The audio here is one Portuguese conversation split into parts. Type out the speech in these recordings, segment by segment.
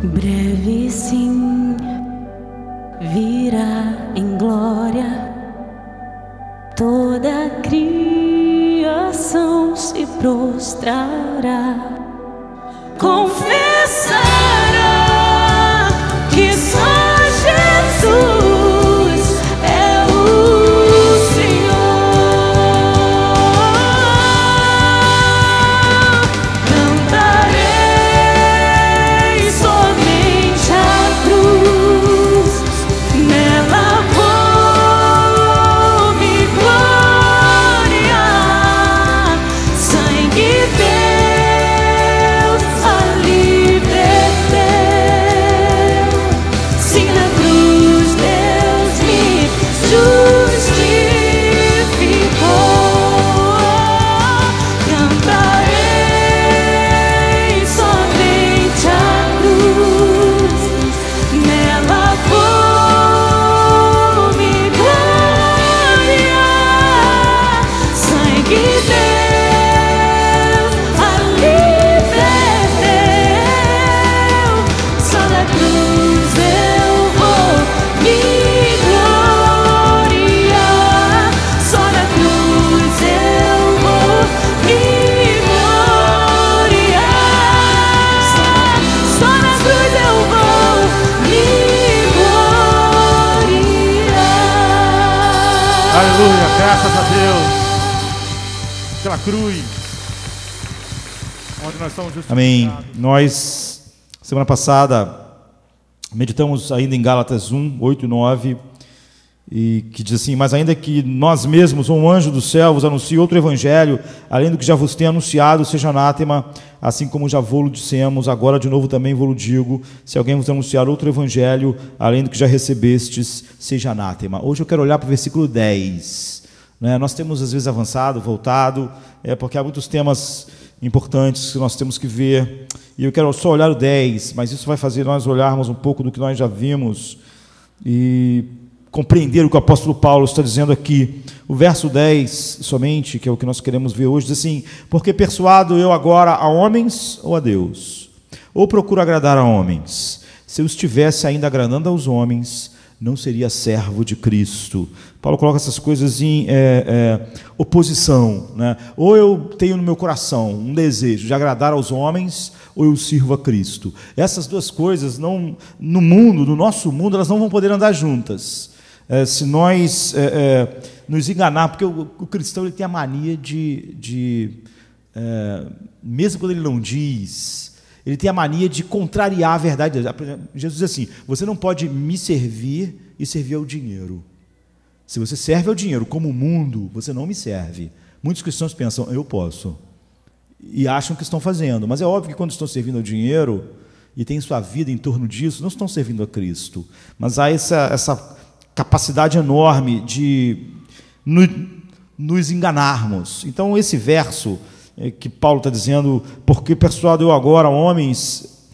Breve sim virá em glória, toda a criação se prostrará, confessará que só Jesus é o Senhor. Cantarei somente a cruz, nela vou me gloriar. Sangue Deus a liberteu, sim, na cruz Deus me justificou. Cantarei somente a cruz, nela vou me gloriar. Sangue Deus a liberteu, só na cruz eu vou me gloriar. Só na cruz eu vou me gloriar. Só na cruz eu vou me gloriar. Aleluia, graças a Deus. Aquela cruz onde nós somos justificados. Amém. Nós, semana passada, meditamos ainda em Gálatas 1, 8 e 9, e que diz assim: mas ainda que nós mesmos, ou um anjo do céu, vos anuncie outro evangelho, além do que já vos tenho anunciado, seja anátema, assim como já vou-lo dissemos, agora de novo também vou-lo digo, se alguém vos anunciar outro evangelho, além do que já recebestes, seja anátema. Hoje eu quero olhar para o versículo 10. Nós temos às vezes avançado, voltado, porque há muitos temas importantes que nós temos que ver, e eu quero só olhar o 10, mas isso vai fazer nós olharmos um pouco do que nós já vimos e compreender o que o apóstolo Paulo está dizendo aqui. O verso 10 somente, que é o que nós queremos ver hoje, diz assim: porque persuado eu agora a homens ou a Deus? Ou procuro agradar a homens? Se eu estivesse ainda agradando aos homens, não seria servo de Cristo. Paulo coloca essas coisas em oposição, né? Ou eu tenho no meu coração um desejo de agradar aos homens, ou eu sirvo a Cristo. Essas duas coisas, no nosso mundo, elas não vão poder andar juntas. Se nós nos enganar, porque o cristão ele tem a mania mesmo quando ele não diz, ele tem a mania de contrariar a verdade. Jesus diz assim: você não pode me servir e servir ao dinheiro. Se você serve ao dinheiro como o mundo, você não me serve. Muitos cristãos pensam: eu posso, e acham que estão fazendo, mas é óbvio que quando estão servindo ao dinheiro e têm sua vida em torno disso, não estão servindo a Cristo. Mas há essa capacidade enorme de nos enganarmos. Então esse verso que Paulo está dizendo: porque persuado eu agora homens,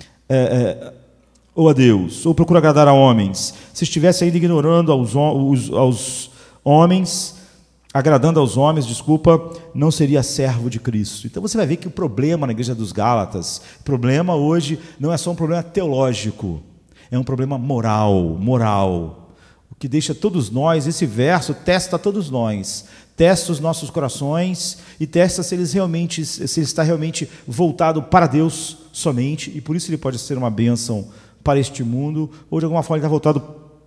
ou a Deus, ou procuro agradar a homens. Se estivesse ainda ignorando aos homens, agradando aos homens, não seria servo de Cristo. Então você vai ver que o problema na igreja dos Gálatas, o problema hoje não é só um problema teológico, é um problema moral. O que deixa todos nós, esse verso testa todos nós, testa os nossos corações e testa se ele está realmente voltado para Deus somente, e por isso ele pode ser uma bênção para este mundo, ou de alguma forma ele está voltado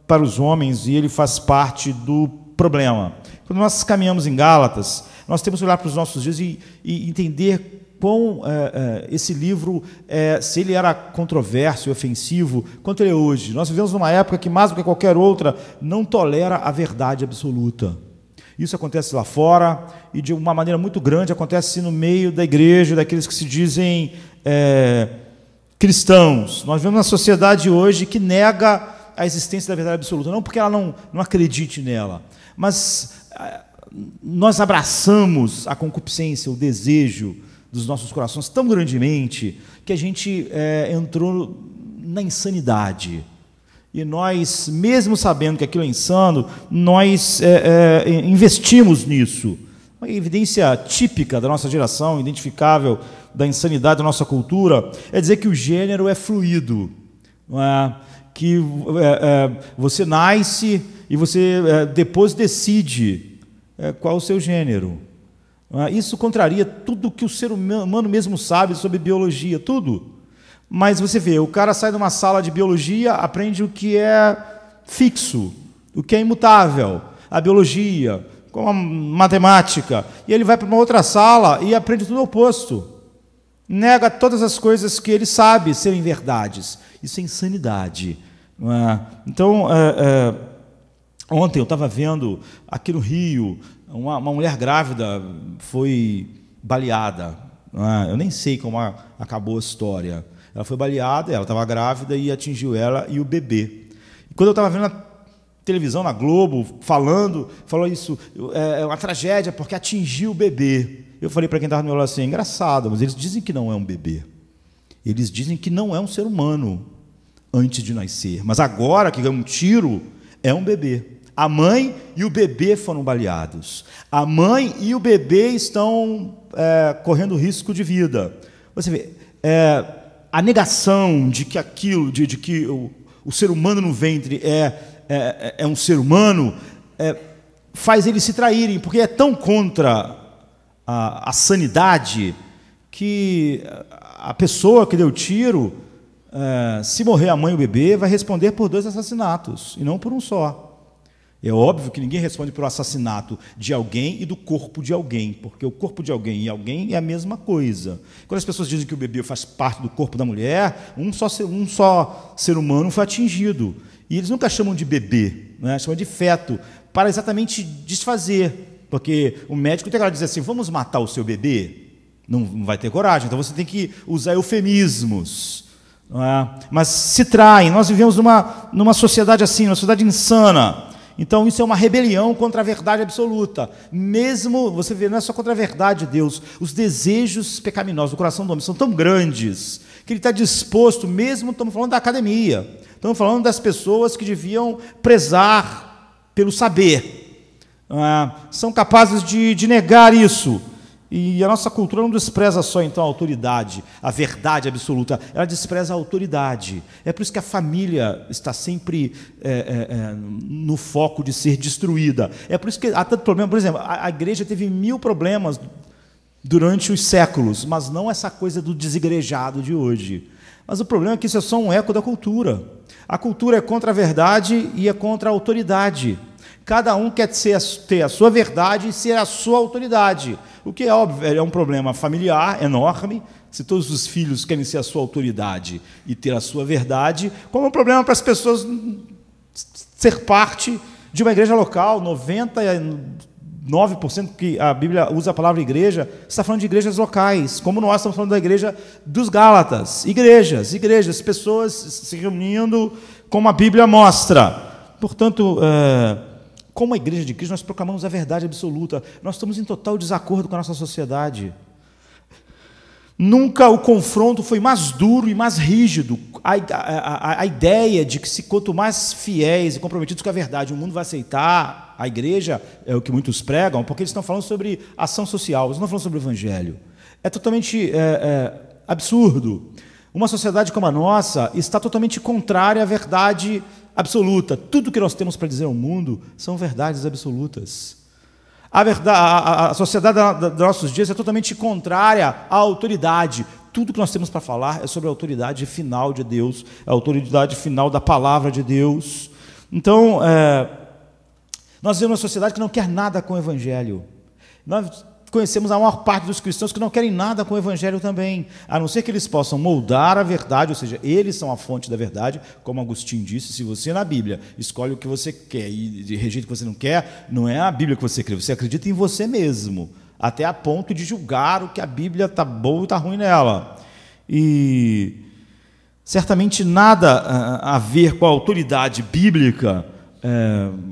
para os homens e ele faz parte do problema. Quando nós caminhamos em Gálatas, nós temos que olhar para os nossos dias e entender quão esse livro, se ele era controverso e ofensivo, quanto ele é hoje. Nós vivemos numa época que, mais do que qualquer outra, não tolera a verdade absoluta. Isso acontece lá fora e, de uma maneira muito grande, acontece no meio da igreja, daqueles que se dizem cristãos. Nós vivemos uma sociedade hoje que nega a existência da verdade absoluta, não porque ela não acredite nela, mas nós abraçamos a concupiscência, o desejo dos nossos corações tão grandemente que a gente entrou na insanidade. E nós, mesmo sabendo que aquilo é insano, nós investimos nisso. Uma evidência típica da nossa geração, identificável da insanidade da nossa cultura, é dizer que o gênero é fluido. não é? Que você nasce e você depois decide qual o seu gênero. Não é? Isso contraria tudo que o ser humano mesmo sabe sobre biologia, tudo. Mas você vê, o cara sai de uma sala de biologia, aprende o que é fixo, o que é imutável, a biologia, como a matemática, e ele vai para uma outra sala e aprende tudo o oposto. Nega todas as coisas que ele sabe serem verdades. Isso é insanidade. Não é? Então, ontem eu estava vendo aqui no Rio, uma mulher grávida foi baleada. Não é? Eu nem sei como acabou a história. Ela foi baleada, ela estava grávida e atingiu ela e o bebê. E quando eu estava vendo na televisão, na Globo, falou isso, é uma tragédia porque atingiu o bebê. Eu falei para quem estava no meu lado assim, é engraçado, mas eles dizem que não é um bebê. Eles dizem que não é um ser humano antes de nascer. Mas agora que é um tiro, é um bebê. A mãe e o bebê foram baleados. A mãe e o bebê estão correndo risco de vida. Você vê, a negação de que aquilo, de que o ser humano no ventre é um ser humano, faz eles se traírem, porque é tão contra a sanidade que a pessoa que deu o tiro, se morrer a mãe e o bebê, vai responder por 2 assassinatos, e não por um só. É óbvio que ninguém responde por assassinato de alguém e do corpo de alguém, porque o corpo de alguém e alguém é a mesma coisa. Quando as pessoas dizem que o bebê faz parte do corpo da mulher, um só ser humano foi atingido. E eles nunca chamam de bebê, né? Chamam de feto, para exatamente desfazer. Porque o médico tem que dizer assim, vamos matar o seu bebê? Não vai ter coragem, então você tem que usar eufemismos. Não é? Mas se traem. Nós vivemos numa sociedade assim, numa sociedade insana. Então isso é uma rebelião contra a verdade absoluta. Mesmo, você vê, não é só contra a verdade de Deus, os desejos pecaminosos do coração do homem são tão grandes que ele está disposto, mesmo, estamos falando da academia, estamos falando das pessoas que deviam prezar pelo saber, são capazes de negar isso. E a nossa cultura não despreza só, então, a autoridade, a verdade absoluta, ela despreza a autoridade. É por isso que a família está sempre no foco de ser destruída. É por isso que há tanto problema. Por exemplo, a igreja teve 1000 problemas durante os séculos, mas não essa coisa do desigrejado de hoje. Mas o problema é que isso é só um eco da cultura. A cultura é contra a verdade e é contra a autoridade. Cada um quer ter a sua verdade e ser a sua autoridade. O que é óbvio, é um problema familiar enorme, se todos os filhos querem ser a sua autoridade e ter a sua verdade, como é um problema para as pessoas ser parte de uma igreja local. 99% que a Bíblia usa a palavra igreja, está falando de igrejas locais, como nós estamos falando da igreja dos Gálatas. Igrejas, pessoas se reunindo como a Bíblia mostra. Portanto, como a igreja de Cristo, nós proclamamos a verdade absoluta. Nós estamos em total desacordo com a nossa sociedade. Nunca o confronto foi mais duro e mais rígido. A ideia de que quanto mais fiéis e comprometidos com a verdade o mundo vai aceitar a igreja, é o que muitos pregam, porque eles estão falando sobre ação social, eles não estão falando sobre o evangelho. É totalmente absurdo. Uma sociedade como a nossa está totalmente contrária à verdade absoluta. Tudo que nós temos para dizer ao mundo são verdades absolutas. A sociedade dos nossos dias é totalmente contrária à autoridade. Tudo que nós temos para falar é sobre a autoridade final de Deus, a autoridade final da palavra de Deus. Então, nós vivemos uma sociedade que não quer nada com o evangelho. Nós conhecemos a maior parte dos cristãos que não querem nada com o evangelho também, a não ser que eles possam moldar a verdade, ou seja, eles são a fonte da verdade, como Agostinho disse. Se você na Bíblia escolhe o que você quer e rejeita o que você não quer, não é a Bíblia que você crê, você acredita em você mesmo, até a ponto de julgar o que a Bíblia está boa e está ruim nela. E certamente nada a ver com a autoridade bíblica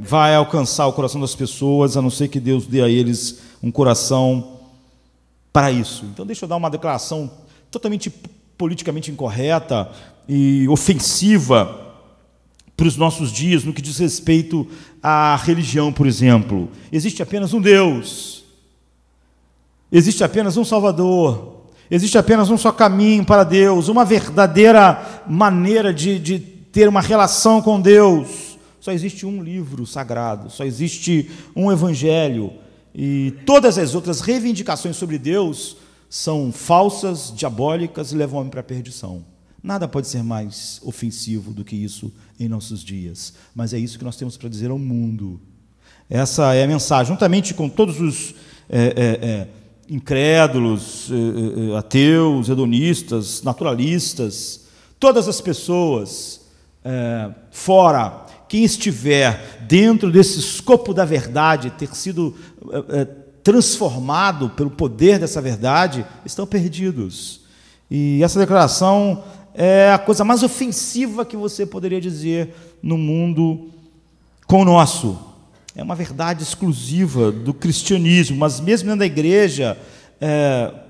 vai alcançar o coração das pessoas, a não ser que Deus dê a eles um coração para isso. Então, deixa eu dar uma declaração totalmente politicamente incorreta e ofensiva para os nossos dias, no que diz respeito à religião, por exemplo. Existe apenas um Deus. Existe apenas um Salvador. Existe apenas um só caminho para Deus, uma verdadeira maneira de ter uma relação com Deus. Só existe um livro sagrado, só existe um evangelho. E todas as outras reivindicações sobre Deus são falsas, diabólicas e levam o homem para a perdição. Nada pode ser mais ofensivo do que isso em nossos dias. Mas é isso que nós temos para dizer ao mundo. Essa é a mensagem, juntamente com todos os incrédulos, ateus, hedonistas, naturalistas, todas as pessoas fora, quem estiver dentro desse escopo da verdade, ter sido transformado pelo poder dessa verdade, estão perdidos. E essa declaração é a coisa mais ofensiva que você poderia dizer no mundo com o nosso. É uma verdade exclusiva do cristianismo, mas mesmo dentro da igreja,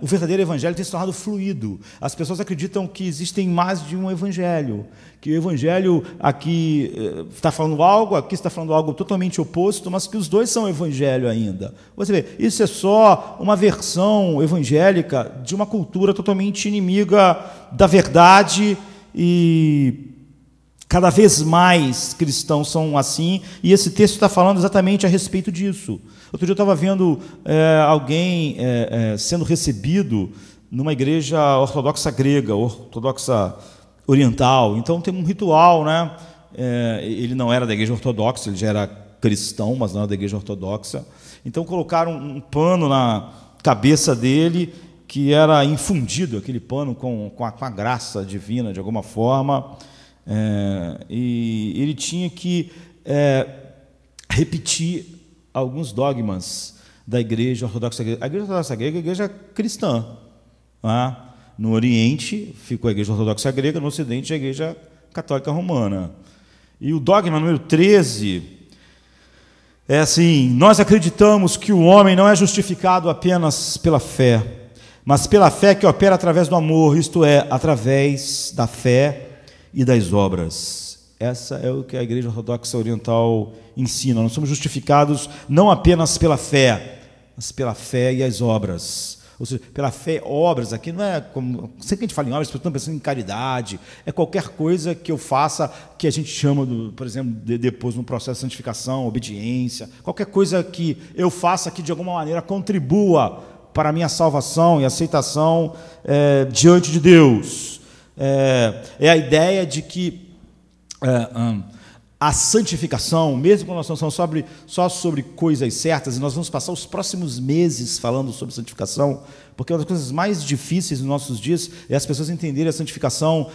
o verdadeiro evangelho tem se tornado fluido. As pessoas acreditam que existem mais de um evangelho, que o evangelho aqui está falando algo, aqui está falando algo totalmente oposto, mas que os dois são evangelho ainda. Você vê, isso é só uma versão evangélica de uma cultura totalmente inimiga da verdade, e cada vez mais cristãos são assim, e esse texto está falando exatamente a respeito disso. Outro dia eu estava vendo alguém sendo recebido numa igreja ortodoxa grega, ortodoxa oriental. Então tem um ritual, né? Ele não era da igreja ortodoxa, ele já era cristão, mas não era da igreja ortodoxa. Então colocaram um pano na cabeça dele, que era infundido, aquele pano com a graça divina, de alguma forma. E ele tinha que repetir alguns dogmas da igreja ortodoxa grega. A igreja ortodoxa grega é a igreja cristã. Né? No Oriente ficou a igreja ortodoxa grega, no Ocidente a igreja católica romana. E o dogma número 13 é assim: nós acreditamos que o homem não é justificado apenas pela fé, mas pela fé que opera através do amor, isto é, através da fé e das obras. Essa é o que a igreja ortodoxa oriental ensina. Nós somos justificados não apenas pela fé, mas pela fé e as obras. Ou seja, pela fé, obras, aqui não é como... Sempre que a gente fala em obras, estamos pensando em caridade, é qualquer coisa que eu faça, que a gente chama, por exemplo, depois no processo de santificação, obediência, qualquer coisa que eu faça que de alguma maneira contribua para a minha salvação e aceitação diante de Deus. É a ideia de que a santificação, mesmo quando nós estamos falando só sobre coisas certas, e nós vamos passar os próximos meses falando sobre santificação, porque uma das coisas mais difíceis nos nossos dias é as pessoas entenderem a santificação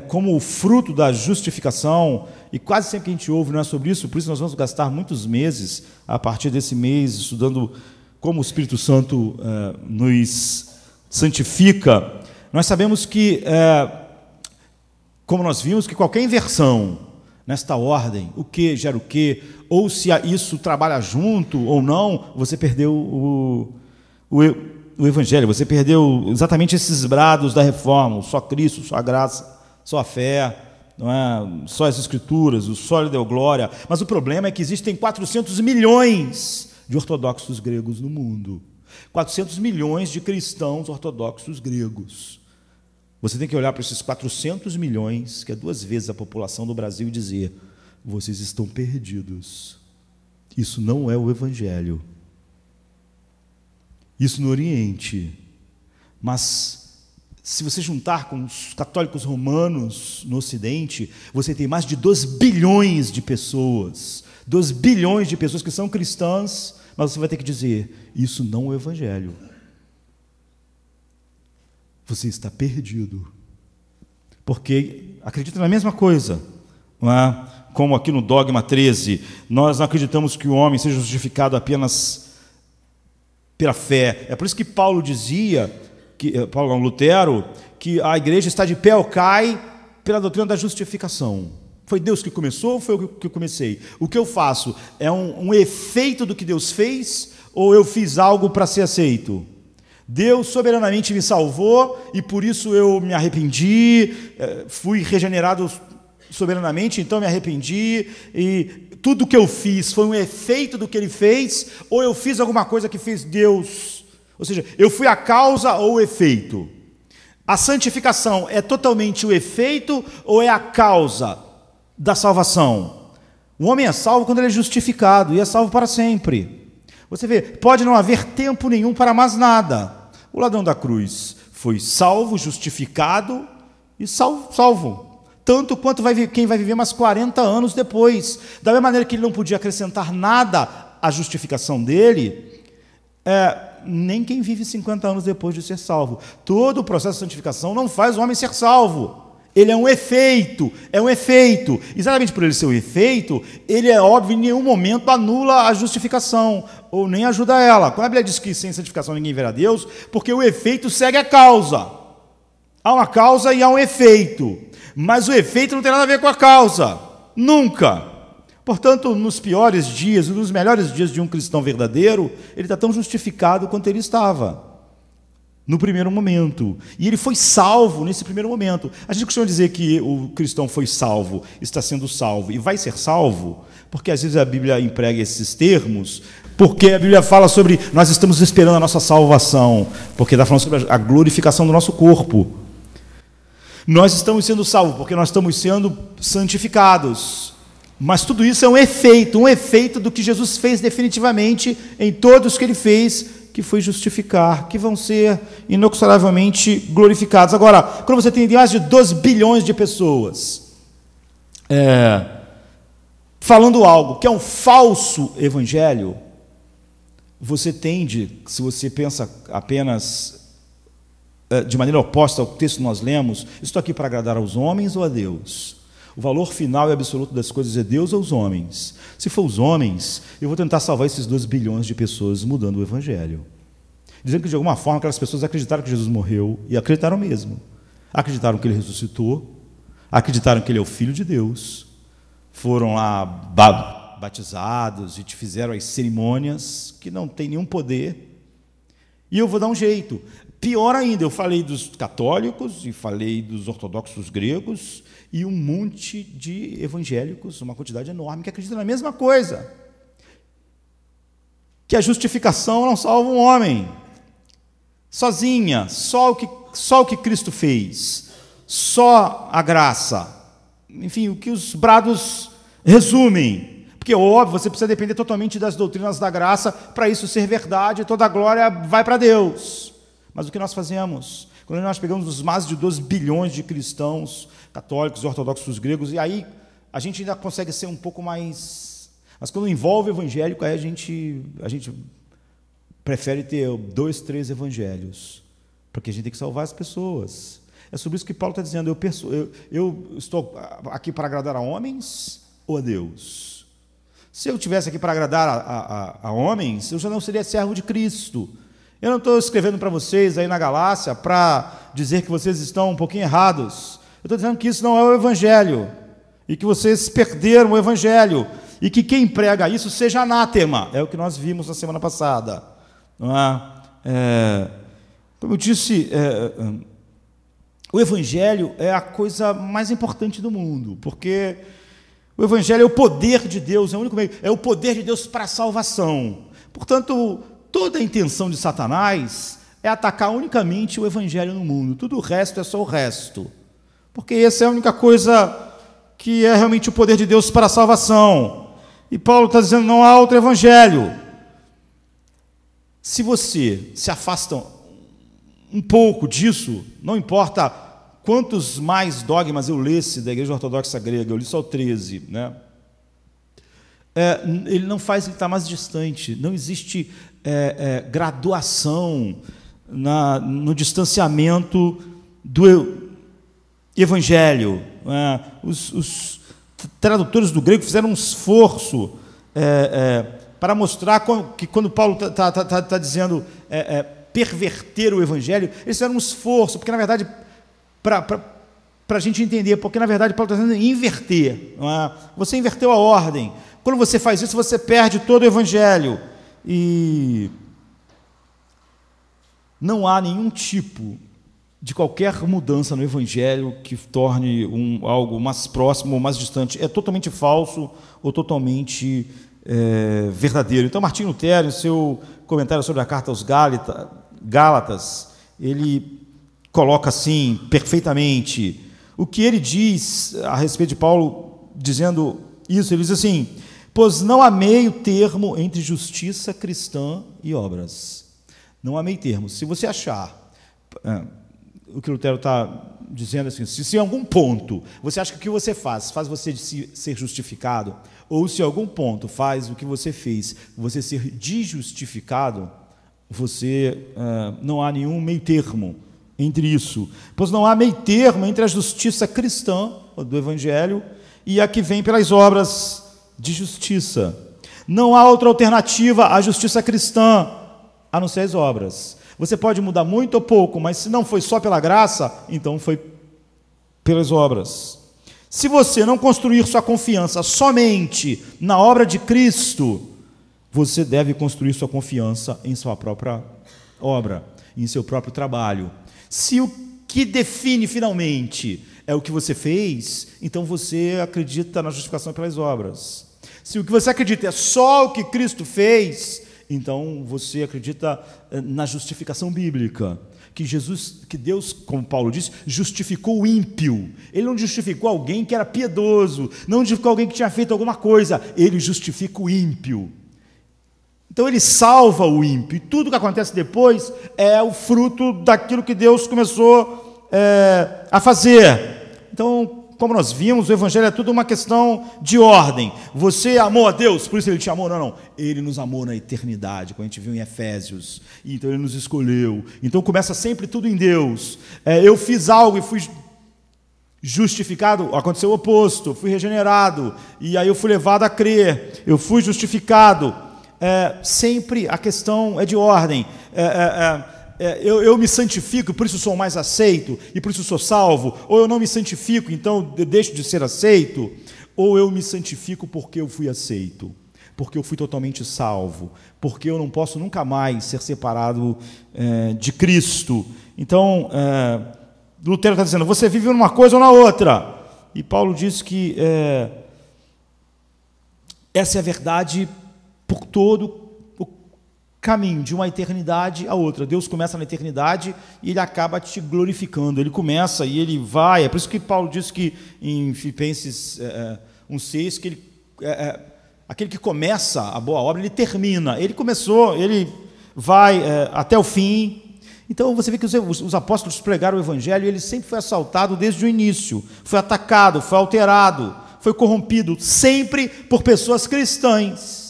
como o fruto da justificação, e quase sempre que a gente ouve não é sobre isso, por isso nós vamos gastar muitos meses, a partir desse mês, estudando como o Espírito Santo nos santifica. Nós sabemos que, como nós vimos, que qualquer inversão nesta ordem, o que gera o que, ou se isso trabalha junto ou não, você perdeu o Evangelho, você perdeu exatamente esses brados da reforma: só Cristo, só a graça, só a fé, não é? Só as Escrituras, o só lhe deu glória. Mas o problema é que existem 400 milhões de ortodoxos gregos no mundo, 400 milhões de cristãos ortodoxos gregos. Você tem que olhar para esses 400 milhões, que é 2 vezes a população do Brasil, e dizer: vocês estão perdidos. Isso não é o Evangelho. Isso no Oriente. Mas, se você juntar com os católicos romanos no Ocidente, você tem mais de 2 bilhões de pessoas. 2 bilhões de pessoas que são cristãs, mas você vai ter que dizer: isso não é o Evangelho. Você está perdido, porque acredita na mesma coisa, não é? Como aqui no dogma 13, nós não acreditamos que o homem seja justificado apenas pela fé. É por isso que Paulo dizia, Lutero, que a igreja está de pé ou cai pela doutrina da justificação. Foi Deus que começou ou foi eu que comecei? O que eu faço é um efeito do que Deus fez, ou eu fiz algo para ser aceito? Deus soberanamente me salvou e por isso eu me arrependi, fui regenerado soberanamente, então me arrependi, e tudo o que eu fiz foi um efeito do que Ele fez, ou eu fiz alguma coisa que fez Deus? Ou seja, eu fui a causa ou o efeito? A santificação é totalmente o efeito ou é a causa da salvação? O homem é salvo quando ele é justificado e é salvo para sempre. Você vê, pode não haver tempo nenhum para mais nada. O ladrão da cruz foi salvo, justificado e salvo. Tanto quanto quem vai viver mais 40 anos depois. Da mesma maneira que ele não podia acrescentar nada à justificação dele, nem quem vive 50 anos depois de ser salvo. Todo o processo de santificação não faz o homem ser salvo. Ele é um efeito, Exatamente por ele ser um efeito, ele é óbvio, em nenhum momento anula a justificação, ou nem ajuda ela. Quando a Bíblia diz que sem santificação ninguém verá Deus, porque o efeito segue a causa. Há uma causa e há um efeito, mas o efeito não tem nada a ver com a causa, nunca. Portanto, nos piores dias, nos melhores dias de um cristão verdadeiro, ele está tão justificado quanto ele estava no primeiro momento. E ele foi salvo nesse primeiro momento. A gente costuma dizer que o cristão foi salvo, está sendo salvo e vai ser salvo, porque às vezes a Bíblia emprega esses termos, porque a Bíblia fala sobre nós estamos esperando a nossa salvação, porque está falando sobre a glorificação do nosso corpo. Nós estamos sendo salvos porque nós estamos sendo santificados. Mas tudo isso é um efeito do que Jesus fez definitivamente em todos que ele fez, que foi justificar, que vão ser inexoravelmente glorificados. Agora, quando você tem mais de 2 bilhões de pessoas falando algo que é um falso evangelho, você tende, se você pensa apenas de maneira oposta ao texto que nós lemos, estou aqui para agradar aos homens ou a Deus? O valor final e absoluto das coisas é Deus ou os homens? Se for os homens, eu vou tentar salvar esses 2 bilhões de pessoas mudando o Evangelho. Dizendo que, de alguma forma, aquelas pessoas acreditaram que Jesus morreu, e acreditaram mesmo. Acreditaram que ele ressuscitou, acreditaram que ele é o Filho de Deus, foram lá batizados e te fizeram as cerimônias que não têm nenhum poder. E eu vou dar um jeito. Pior ainda, eu falei dos católicos e falei dos ortodoxos gregos e um monte de evangélicos, uma quantidade enorme que acredita na mesma coisa, que a justificação não salva um homem sozinha, só o que Cristo fez, só a graça, enfim, o que os brados resumem, porque óbvio, você precisa depender totalmente das doutrinas da graça para isso ser verdade, toda a glória vai para Deus. Mas o que nós fazemos? Quando nós pegamos os mais de 2 bilhões de cristãos, católicos, ortodoxos gregos, e aí a gente ainda consegue ser um pouco mais... Mas quando envolve evangélico, aí a gente prefere ter 2, 3 evangelhos, porque a gente tem que salvar as pessoas. É sobre isso que Paulo está dizendo, eu estou aqui para agradar a homens ou a Deus? Se eu estivesse aqui para agradar a homens, eu já não seria servo de Cristo. Eu não estou escrevendo para vocês aí na Galácia para dizer que vocês estão um pouquinho errados. Eu estou dizendo que isso não é o Evangelho, e que vocês perderam o Evangelho, e que quem prega isso seja anátema. É o que nós vimos na semana passada. Não é? Como eu disse, o Evangelho é a coisa mais importante do mundo, porque o Evangelho é o poder de Deus, é o único meio, é o poder de Deus para a salvação. Portanto, toda a intenção de Satanás é atacar unicamente o Evangelho no mundo. Tudo o resto é só o resto. Porque essa é a única coisa que é realmente o poder de Deus para a salvação. E Paulo está dizendo, não há outro Evangelho. Se você se afasta um pouco disso, não importa quantos mais dogmas eu lesse da Igreja Ortodoxa Grega, eu li só o 13, né? Ele não faz ele estar mais distante. Não existe graduação no distanciamento do Evangelho. Os tradutores do grego fizeram um esforço para mostrar que quando Paulo está dizendo perverter o Evangelho, eles fizeram um esforço, porque na verdade, para a gente entender, porque na verdade Paulo está dizendo inverter. Você inverteu a ordem. Quando você faz isso, você perde todo o Evangelho. E não há nenhum tipo de qualquer mudança no Evangelho que torne algo mais próximo ou mais distante. É totalmente falso ou totalmente verdadeiro. Então, Martinho Lutero, em seu comentário sobre a carta aos Gálatas, ele coloca assim perfeitamente. O que ele diz a respeito de Paulo, dizendo isso, ele diz assim: pois não há meio termo entre justiça cristã e obras. Não há meio termo. Se você achar, o que Lutero está dizendo assim, se em algum ponto você acha que o que você faz você ser justificado, ou se em algum ponto faz o que você fez você ser desjustificado, não há nenhum meio termo entre isso. Pois não há meio termo entre a justiça cristã, do Evangelho, e a que vem pelas obras de justiça. Não há outra alternativa à justiça cristã, a não ser as obras. Você pode mudar muito ou pouco, mas se não foi só pela graça, então foi pelas obras. Se você não construir sua confiança somente na obra de Cristo, você deve construir sua confiança em sua própria obra, em seu próprio trabalho. Se o que define finalmente é o que você fez, então você acredita na justificação pelas obras. Se o que você acredita é só o que Cristo fez, então você acredita na justificação bíblica, que Deus, como Paulo disse, justificou o ímpio. Ele não justificou alguém que era piedoso, não justificou alguém que tinha feito alguma coisa, ele justifica o ímpio. Então ele salva o ímpio, e tudo que acontece depois é o fruto daquilo que Deus começou a fazer. Então, como nós vimos, o Evangelho é tudo uma questão de ordem. Você amou a Deus, por isso Ele te amou? Não. Ele nos amou na eternidade, como a gente viu em Efésios. Então Ele nos escolheu. Então começa sempre tudo em Deus. Eu fiz algo e fui justificado, aconteceu o oposto, fui regenerado, e aí eu fui levado a crer, eu fui justificado. Sempre a questão é de ordem. Eu me santifico, por isso sou mais aceito, e por isso sou salvo, ou eu não me santifico, então eu deixo de ser aceito, ou eu me santifico porque eu fui aceito, porque eu fui totalmente salvo, porque eu não posso nunca mais ser separado de Cristo. Então, Lutero está dizendo, você vive numa coisa ou na outra, e Paulo diz que essa é a verdade por todo o caminho, de uma eternidade a outra. Deus começa na eternidade e Ele acaba te glorificando. Ele começa e Ele vai. É por isso que Paulo diz que em Filipenses 1,6, que aquele que começa a boa obra, ele termina. Ele começou, ele vai até o fim. Então você vê que os apóstolos pregaram o Evangelho e ele sempre foi assaltado desde o início. Foi atacado, foi alterado, foi corrompido, sempre por pessoas cristãs,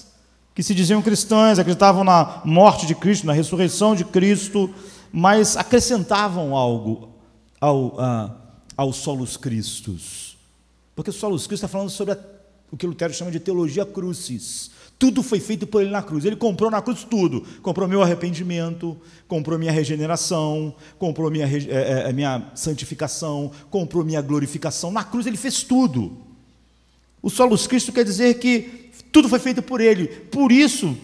que se diziam cristãs, acreditavam na morte de Cristo, na ressurreição de Cristo, mas acrescentavam algo ao Solus Christus. Porque o Solus Christus está falando sobre o que Lutero chama de teologia crucis. Tudo foi feito por ele na cruz. Ele comprou na cruz tudo. Comprou meu arrependimento, comprou minha regeneração, comprou minha santificação, comprou minha glorificação. Na cruz ele fez tudo. O Solus Christus quer dizer que tudo foi feito por ele, por isso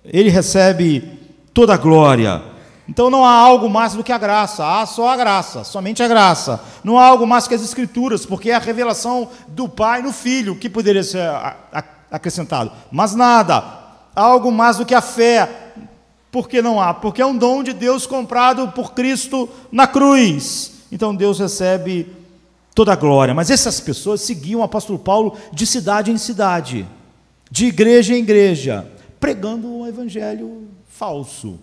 ele recebe toda a glória. Então não há algo mais do que a graça, há só a graça, somente a graça. Não há algo mais que as Escrituras, porque é a revelação do Pai no Filho que poderia ser acrescentado. Mas nada, há algo mais do que a fé, porque não há, porque é um dom de Deus comprado por Cristo na cruz. Então Deus recebe toda a glória. Mas essas pessoas seguiam o apóstolo Paulo de cidade em cidade, de igreja em igreja, pregando um evangelho falso.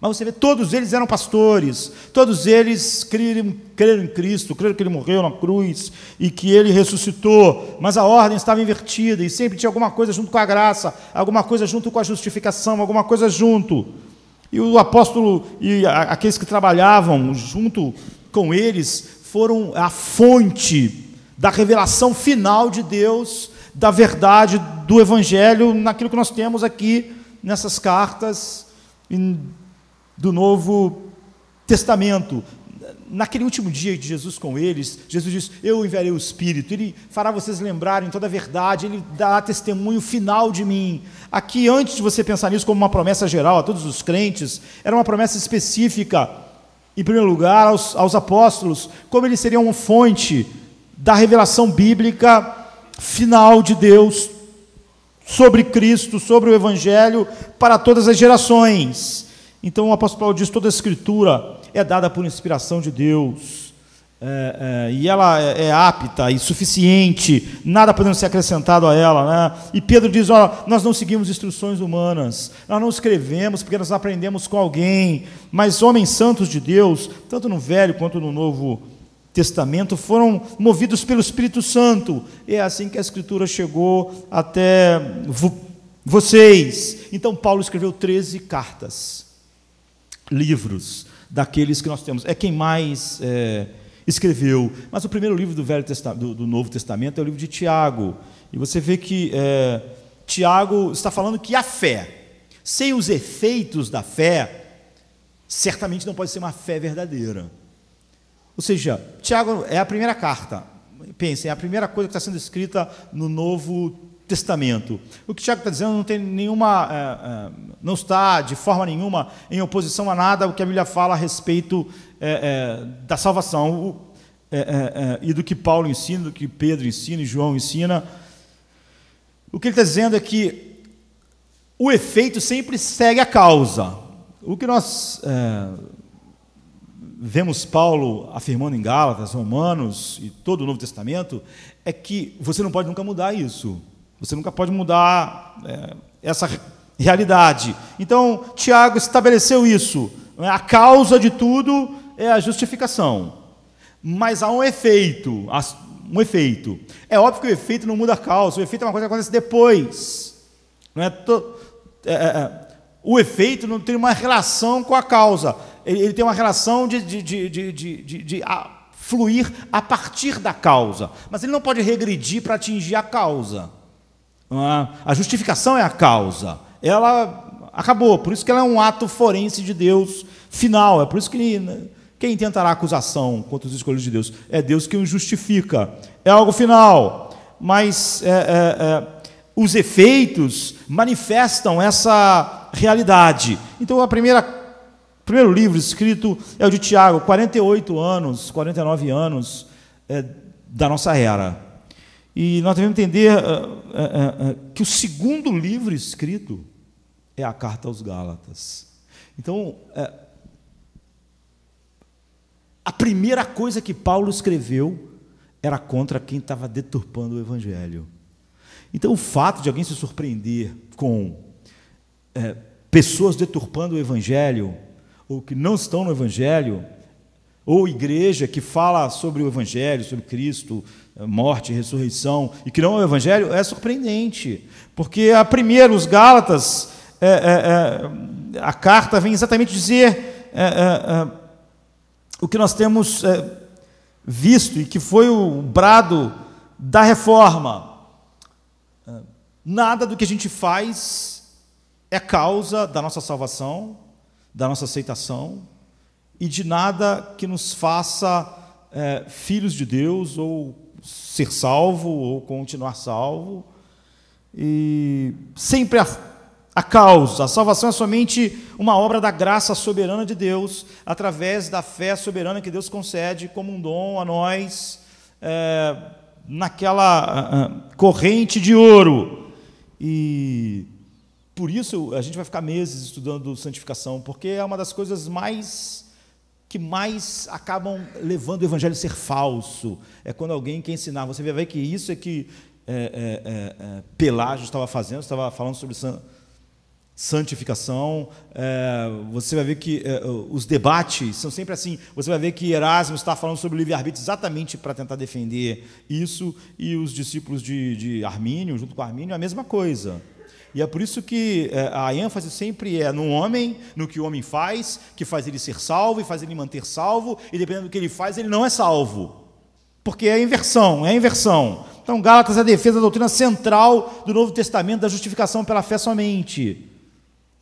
Mas você vê, todos eles eram pastores, todos eles creram em Cristo, creram que Ele morreu na cruz e que Ele ressuscitou, mas a ordem estava invertida e sempre tinha alguma coisa junto com a graça, alguma coisa junto com a justificação, alguma coisa junto. E o apóstolo e aqueles que trabalhavam junto com eles foram a fonte da revelação final de Deus, da verdade do Evangelho, naquilo que nós temos aqui nessas cartas do Novo Testamento. Naquele último dia de Jesus com eles, Jesus diz, eu enviarei o Espírito, Ele fará vocês lembrarem toda a verdade, Ele dará testemunho final de mim. Aqui, antes de você pensar nisso como uma promessa geral a todos os crentes, era uma promessa específica, em primeiro lugar, aos apóstolos, como eles seriam uma fonte da revelação bíblica final de Deus sobre Cristo, sobre o Evangelho, para todas as gerações. Então o apóstolo Paulo diz, toda a Escritura é dada por inspiração de Deus, e ela é apta e suficiente, nada podendo ser acrescentado a ela, né? E Pedro diz, nós não seguimos instruções humanas, nós não escrevemos porque nós aprendemos com alguém, mas homens santos de Deus, tanto no Velho quanto no Novo Testamento, foram movidos pelo Espírito Santo, e é assim que a Escritura chegou até vocês. Então Paulo escreveu 13 cartas, livros daqueles que nós temos, é quem mais escreveu. Mas o primeiro livro do Novo Testamento é o livro de Tiago, e você vê que Tiago está falando que a fé, sem os efeitos da fé, certamente não pode ser uma fé verdadeira. Ou seja, Tiago é a primeira carta, pensem, é a primeira coisa que está sendo escrita no Novo Testamento. O que Tiago está dizendo não tem nenhuma, não está de forma nenhuma em oposição a nada o que a Bíblia fala a respeito da salvação, e do que Paulo ensina, do que Pedro ensina e João ensina. O que ele está dizendo é que o efeito sempre segue a causa. O que nós vemos Paulo afirmando em Gálatas, Romanos e todo o Novo Testamento, é que você não pode nunca mudar isso. Você nunca pode mudar essa realidade. Então, Tiago estabeleceu isso. A causa de tudo é a justificação. Mas há um efeito. É óbvio que o efeito não muda a causa. O efeito é uma coisa que acontece depois. Não é o efeito não tem uma relação com a causa. Ele tem uma relação de fluir a partir da causa. Mas ele não pode regredir para atingir a causa. A justificação é a causa. Ela acabou. Por isso que ela é um ato forense de Deus final. É por isso que quem tentará acusação contra os escolhidos de Deus? É Deus quem os justifica. É algo final. Mas os efeitos manifestam essa realidade. Então, o primeiro livro escrito é o de Tiago, 49 anos da nossa era. E nós devemos entender que o segundo livro escrito é a carta aos Gálatas. Então, a primeira coisa que Paulo escreveu era contra quem estava deturpando o Evangelho. Então, o fato de alguém se surpreender com pessoas deturpando o Evangelho, ou que não estão no Evangelho, ou igreja que fala sobre o Evangelho, sobre Cristo, morte e ressurreição, e que não é o Evangelho, é surpreendente. Porque, primeiro, os Gálatas, a carta vem exatamente dizer o que nós temos visto, e que foi o brado da reforma. Nada do que a gente faz é causa da nossa salvação, da nossa aceitação, e de nada que nos faça filhos de Deus, ou ser salvo, ou continuar salvo. E sempre a causa, a salvação é somente uma obra da graça soberana de Deus, através da fé soberana que Deus concede como um dom a nós, naquela corrente de ouro. E por isso a gente vai ficar meses estudando santificação, porque é uma das coisas que mais acabam levando o evangelho a ser falso. É quando alguém quer ensinar. Você vai ver que isso é que Pelágio estava fazendo, estava falando sobre santificação. Você vai ver que os debates são sempre assim. Você vai ver que Erasmo está falando sobre o livre-arbítrio exatamente para tentar defender isso, e os discípulos de Armínio, junto com Armínio, a mesma coisa. E é por isso que a ênfase sempre é no homem, no que o homem faz, que faz ele ser salvo e faz ele manter salvo, e dependendo do que ele faz, ele não é salvo. Porque é a inversão. Então, Gálatas é a defesa da doutrina central do Novo Testamento, da justificação pela fé somente.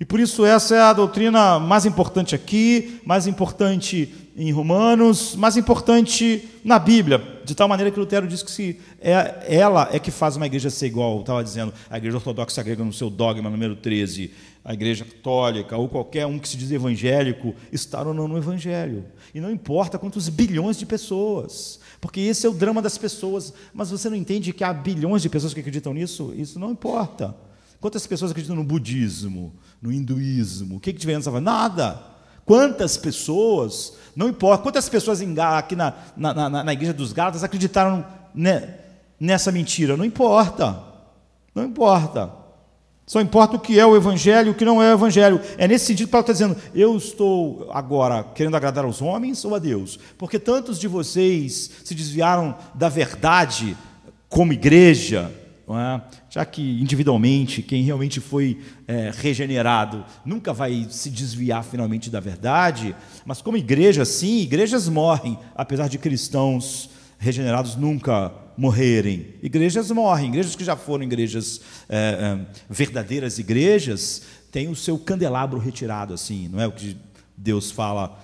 E por isso essa é a doutrina mais importante aqui, mais importante em Romanos, mais importante na Bíblia, de tal maneira que Lutero diz que ela é que faz uma igreja ser igual, estava dizendo, a igreja ortodoxa grega no seu dogma número 13, a igreja católica, ou qualquer um que se diz evangélico, estar ou não no evangelho. E não importa quantos bilhões de pessoas, porque esse é o drama das pessoas. Mas você não entende que há bilhões de pessoas que acreditam nisso? Isso não importa. Quantas pessoas acreditam no budismo, no hinduísmo? O que diferença faz? Nada. Quantas pessoas, não importa, quantas pessoas aqui na igreja dos Gálatas acreditaram nessa mentira? Não importa, não importa. Só importa o que é o evangelho e o que não é o evangelho. É nesse sentido que Paulo está dizendo, eu estou agora querendo agradar aos homens ou a Deus? Porque tantos de vocês se desviaram da verdade como igreja, não é? Já que individualmente, quem realmente foi regenerado nunca vai se desviar finalmente da verdade, mas como igreja, sim, igrejas morrem, apesar de cristãos regenerados nunca morrerem. Igrejas morrem, igrejas que já foram igrejas, verdadeiras igrejas, têm o seu candelabro retirado, assim, não é o que Deus fala,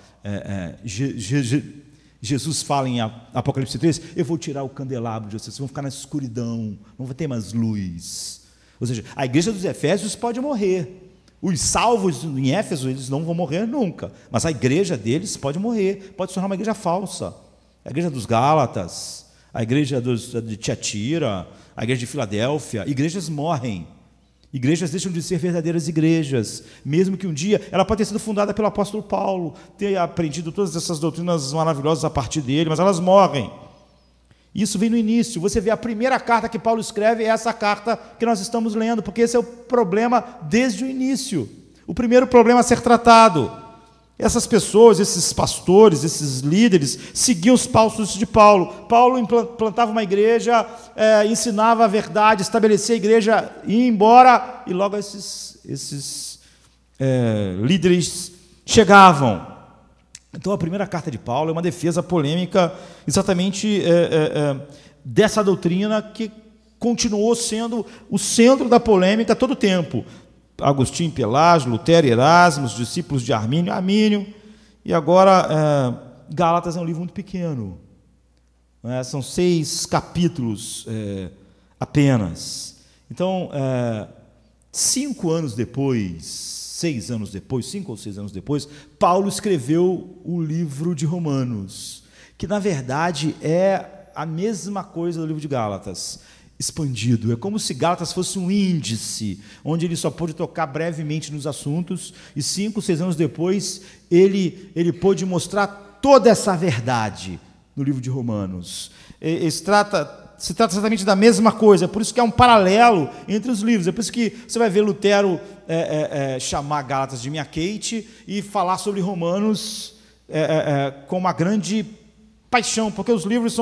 Jesus fala em Apocalipse 3, eu vou tirar o candelabro de vocês vão ficar na escuridão, não vai ter mais luz. Ou seja, a igreja dos Efésios pode morrer, os salvos em Éfeso, eles não vão morrer nunca, mas a igreja deles pode morrer, pode se tornar uma igreja falsa. A igreja dos Gálatas, a igreja de Tiatira, a igreja de Filadélfia, igrejas morrem. Igrejas deixam de ser verdadeiras igrejas, mesmo que um dia ela pode ter sido fundada pelo apóstolo Paulo, ter aprendido todas essas doutrinas maravilhosas a partir dele, mas elas morrem. Isso vem no início. Você vê a primeira carta que Paulo escreve, é essa carta que nós estamos lendo, porque esse é o problema desde o início. O primeiro problema a ser tratado. Essas pessoas, esses pastores, esses líderes, seguiam os passos de Paulo. Paulo implantava uma igreja, ensinava a verdade, estabelecia a igreja, ia embora, e logo esses líderes chegavam. Então, a primeira carta de Paulo é uma defesa polêmica exatamente dessa doutrina que continuou sendo o centro da polêmica todo o tempo. Agostinho, Pelágio, Lutero, Erasmo, os discípulos de Armínio, e agora Gálatas é um livro muito pequeno, são 6 capítulos apenas. Então, 5 anos depois, 6 anos depois, 5 ou 6 anos depois, Paulo escreveu o livro de Romanos, que na verdade é a mesma coisa do livro de Gálatas, expandido. É como se Gálatas fosse um índice, onde ele só pôde tocar brevemente nos assuntos, e 5, 6 anos depois, ele pôde mostrar toda essa verdade no livro de Romanos. Se trata exatamente da mesma coisa, é por isso que há um paralelo entre os livros, é por isso que você vai ver Lutero chamar Gálatas de minha Kate e falar sobre Romanos com uma grande paixão, porque os livros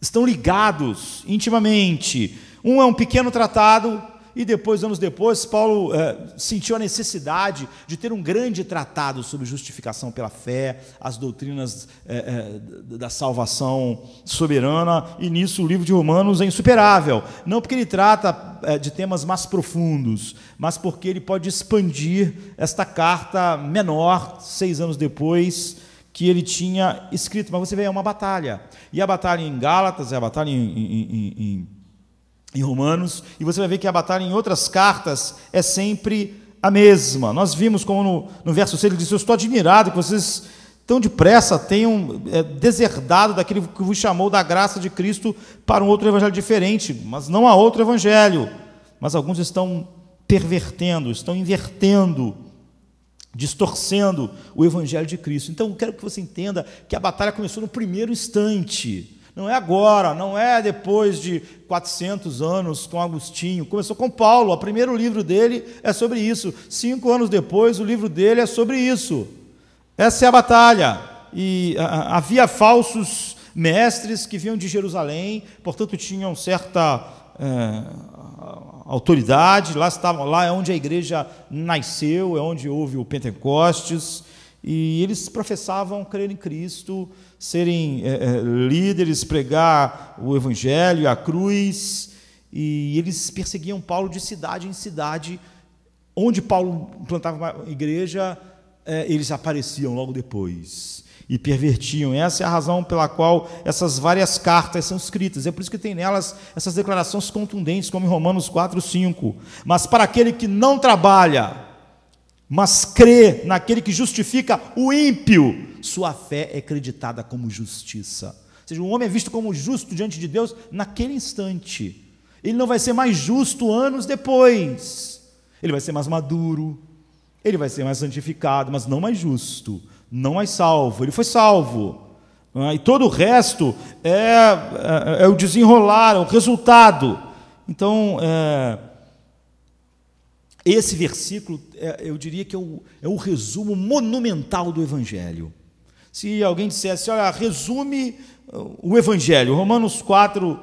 estão ligados intimamente. Um é um pequeno tratado, e depois, anos depois, Paulo sentiu a necessidade de ter um grande tratado sobre justificação pela fé, as doutrinas da salvação soberana, e nisso o livro de Romanos é insuperável. Não porque ele trata de temas mais profundos, mas porque ele pode expandir esta carta menor, 6 anos depois, que ele tinha escrito. Mas você vê, é uma batalha. E a batalha em Gálatas, é a batalha em Romanos, e você vai ver que a batalha em outras cartas é sempre a mesma. Nós vimos como no verso 6 ele disse, eu estou admirado que vocês tão depressa tenham deserdado daquele que vos chamou da graça de Cristo para um outro evangelho diferente, mas não há outro evangelho. Mas alguns estão pervertendo, estão invertendo, distorcendo o evangelho de Cristo. Então, eu quero que você entenda que a batalha começou no primeiro instante. Não é agora, não é depois de 400 anos com Agostinho. Começou com Paulo, o primeiro livro dele é sobre isso. 5 anos depois, o livro dele é sobre isso. Essa é a batalha. E havia falsos mestres que vinham de Jerusalém, portanto tinham certa autoridade. Lá é onde a igreja nasceu, é onde houve o Pentecostes, e eles professavam crer em Cristo, serem líderes, pregar o evangelho, a cruz, e eles perseguiam Paulo de cidade em cidade. Onde Paulo plantava uma igreja, eles apareciam logo depois e pervertiam. Essa é a razão pela qual essas várias cartas são escritas. É por isso que tem nelas essas declarações contundentes, como em Romanos 4, 5. Mas para aquele que não trabalha, mas crê naquele que justifica o ímpio, sua fé é acreditada como justiça. Ou seja, um homem é visto como justo diante de Deus naquele instante. Ele não vai ser mais justo anos depois. Ele vai ser mais maduro, ele vai ser mais santificado, mas não mais justo, não mais salvo. Ele foi salvo. E todo o resto é o desenrolar, é o resultado. Então, esse versículo, eu diria que é o resumo monumental do Evangelho. Se alguém dissesse, olha, resume o Evangelho, Romanos 4,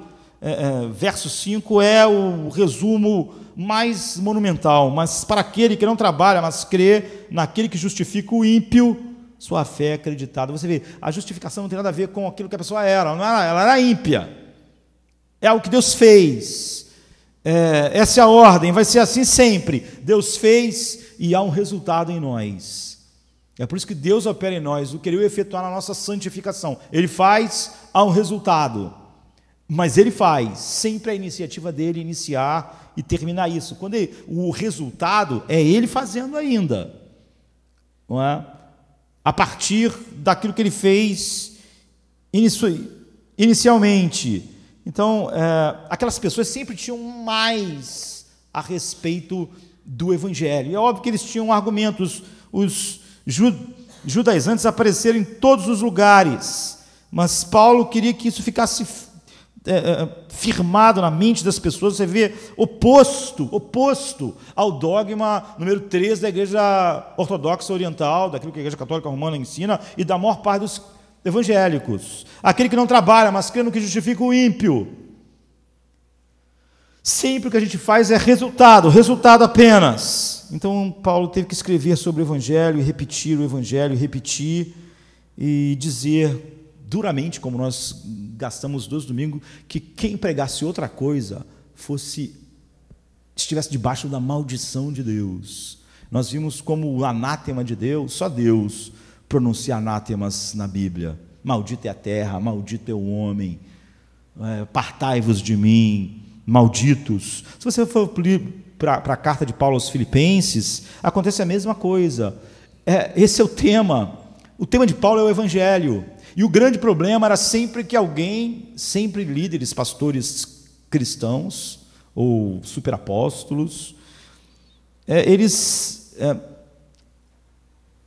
verso 5 é o resumo mais monumental, mas para aquele que não trabalha, mas crê naquele que justifica o ímpio, sua fé é acreditada. Você vê, a justificação não tem nada a ver com aquilo que a pessoa era, ela era ímpia. É algo que Deus fez. Essa é a ordem, vai ser assim sempre. Deus fez e há um resultado em nós. É por isso que Deus opera em nós, o querer efetuar na nossa santificação. Ele faz, há um resultado. Mas Ele faz, sempre a iniciativa dele iniciar e terminar isso. Quando o resultado é Ele fazendo ainda. Não é? A partir daquilo que Ele fez inicialmente. Então, aquelas pessoas sempre tinham mais a respeito do Evangelho. E é óbvio que eles tinham argumentos. Os judaizantes apareceram em todos os lugares, mas Paulo queria que isso ficasse firmado na mente das pessoas. Você vê oposto ao dogma número 3 da Igreja Ortodoxa Oriental, daquilo que a Igreja Católica Romana ensina, e da maior parte dos evangélicos. Aquele que não trabalha, mas crê no que justifica o ímpio. Sempre o que a gente faz é resultado apenas. Então, Paulo teve que escrever sobre o Evangelho, e repetir o Evangelho, e dizer duramente, como nós gastamos 2 domingos, que quem pregasse outra coisa estivesse debaixo da maldição de Deus. Nós vimos como o anátema de Deus, só Deus pronuncia anátemas na Bíblia. Maldita é a terra, maldito é o homem, apartai-vos de mim, malditos. Se você for para a carta de Paulo aos Filipenses, acontece a mesma coisa. Esse é o tema. O tema de Paulo é o Evangelho. E o grande problema era sempre que sempre líderes, pastores cristãos, ou superapóstolos, eles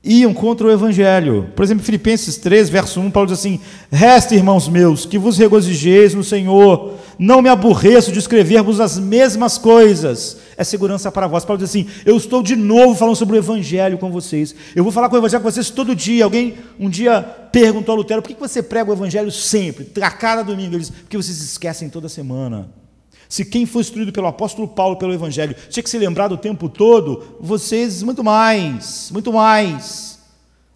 iam contra o Evangelho. Por exemplo, Filipenses 3, verso 1, Paulo diz assim: resta, irmãos meus, que vos regozijeis no Senhor, não me aborreço de escrever-vos as mesmas coisas, é segurança para vós. Paulo diz assim: eu estou de novo falando sobre o Evangelho com vocês, eu vou falar com o Evangelho com vocês todo dia. Alguém um dia perguntou a Lutero: por que você prega o Evangelho sempre, a cada domingo? Ele diz: porque vocês esquecem toda semana. Se quem foi instruído pelo apóstolo Paulo pelo Evangelho tinha que se lembrar do tempo todo, vocês muito mais.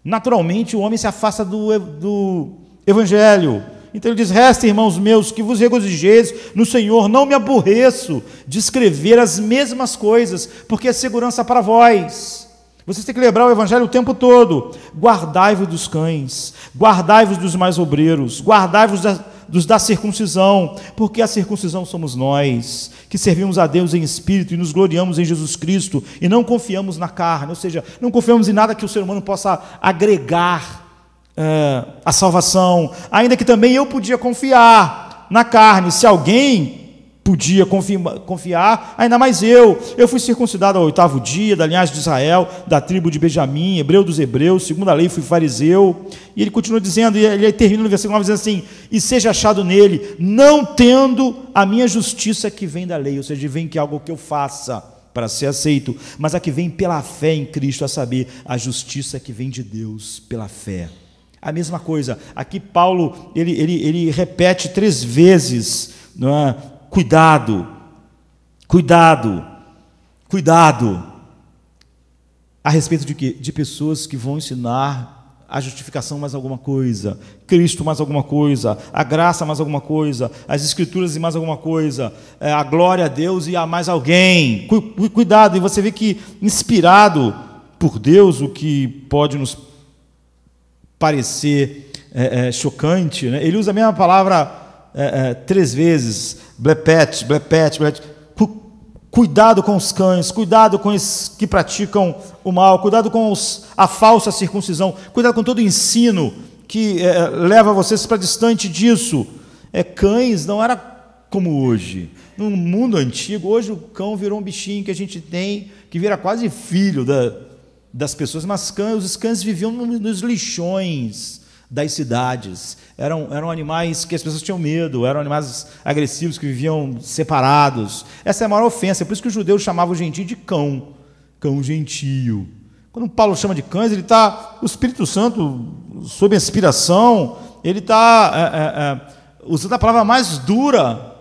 Naturalmente o homem se afasta do Evangelho. Então ele diz: resta, irmãos meus, que vos regozijeis no Senhor, não me aborreço de escrever as mesmas coisas, porque é segurança para vós. Vocês têm que lembrar o Evangelho o tempo todo. Guardai-vos dos cães, guardai-vos dos mais obreiros, guardai-vos dos da circuncisão, porque a circuncisão somos nós, que servimos a Deus em espírito e nos gloriamos em Jesus Cristo, e não confiamos na carne, ou seja, não confiamos em nada que o ser humano possa agregar a salvação, ainda que também eu podia confiar na carne. Se alguém podia confiar, ainda mais eu fui circuncidado ao 8º dia, da linhagem de Israel, da tribo de Benjamim, hebreu dos hebreus, segundo a lei fui fariseu. E ele continua dizendo, e ele termina no versículo 9 dizendo assim: e seja achado nele, não tendo a minha justiça que vem da lei, ou seja, vem que algo que eu faça para ser aceito, mas a que vem pela fé em Cristo, a saber, a justiça que vem de Deus pela fé. A mesma coisa, aqui Paulo, ele repete 3 vezes, não é? Cuidado, a respeito de quê? De pessoas que vão ensinar a justificação mais alguma coisa, Cristo mais alguma coisa, a graça mais alguma coisa, as Escrituras e mais alguma coisa, a glória a Deus e a mais alguém. Cuidado, e você vê que, inspirado por Deus, o que pode nos parecer chocante, né? Ele usa a mesma palavra 3 vezes, blepete. Cuidado com os cães, cuidado com os que praticam o mal, cuidado com a falsa circuncisão, cuidado com todo o ensino que leva vocês para distante disso. Cães não era como hoje. No mundo antigo, hoje o cão virou um bichinho que a gente tem, que vira quase filho das pessoas, mas os cães viviam nos lixões das cidades. Eram animais que as pessoas tinham medo, eram animais agressivos que viviam separados. Essa é a maior ofensa, é por isso que os judeus chamavam o gentio de cão gentio. Quando Paulo chama de cães, ele está, o Espírito Santo, sob inspiração, ele está usando a palavra mais dura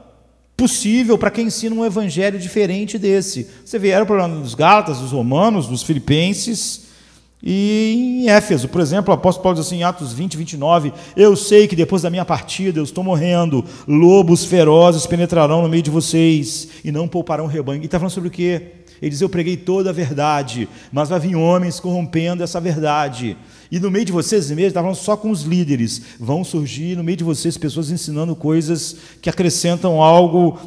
possível para quem ensina um evangelho diferente desse. Você vê, era o problema dos Gálatas, dos Romanos, dos Filipenses, e em Éfeso, por exemplo, o apóstolo Paulo diz assim, em Atos 20, 29, eu sei que depois da minha partida eu estou morrendo, lobos ferozes penetrarão no meio de vocês e não pouparão o rebanho. E está falando sobre o quê? Ele diz, eu preguei toda a verdade, mas vai vir homens corrompendo essa verdade. E no meio de vocês mesmos, está falando só com os líderes, vão surgir no meio de vocês pessoas ensinando coisas que acrescentam algo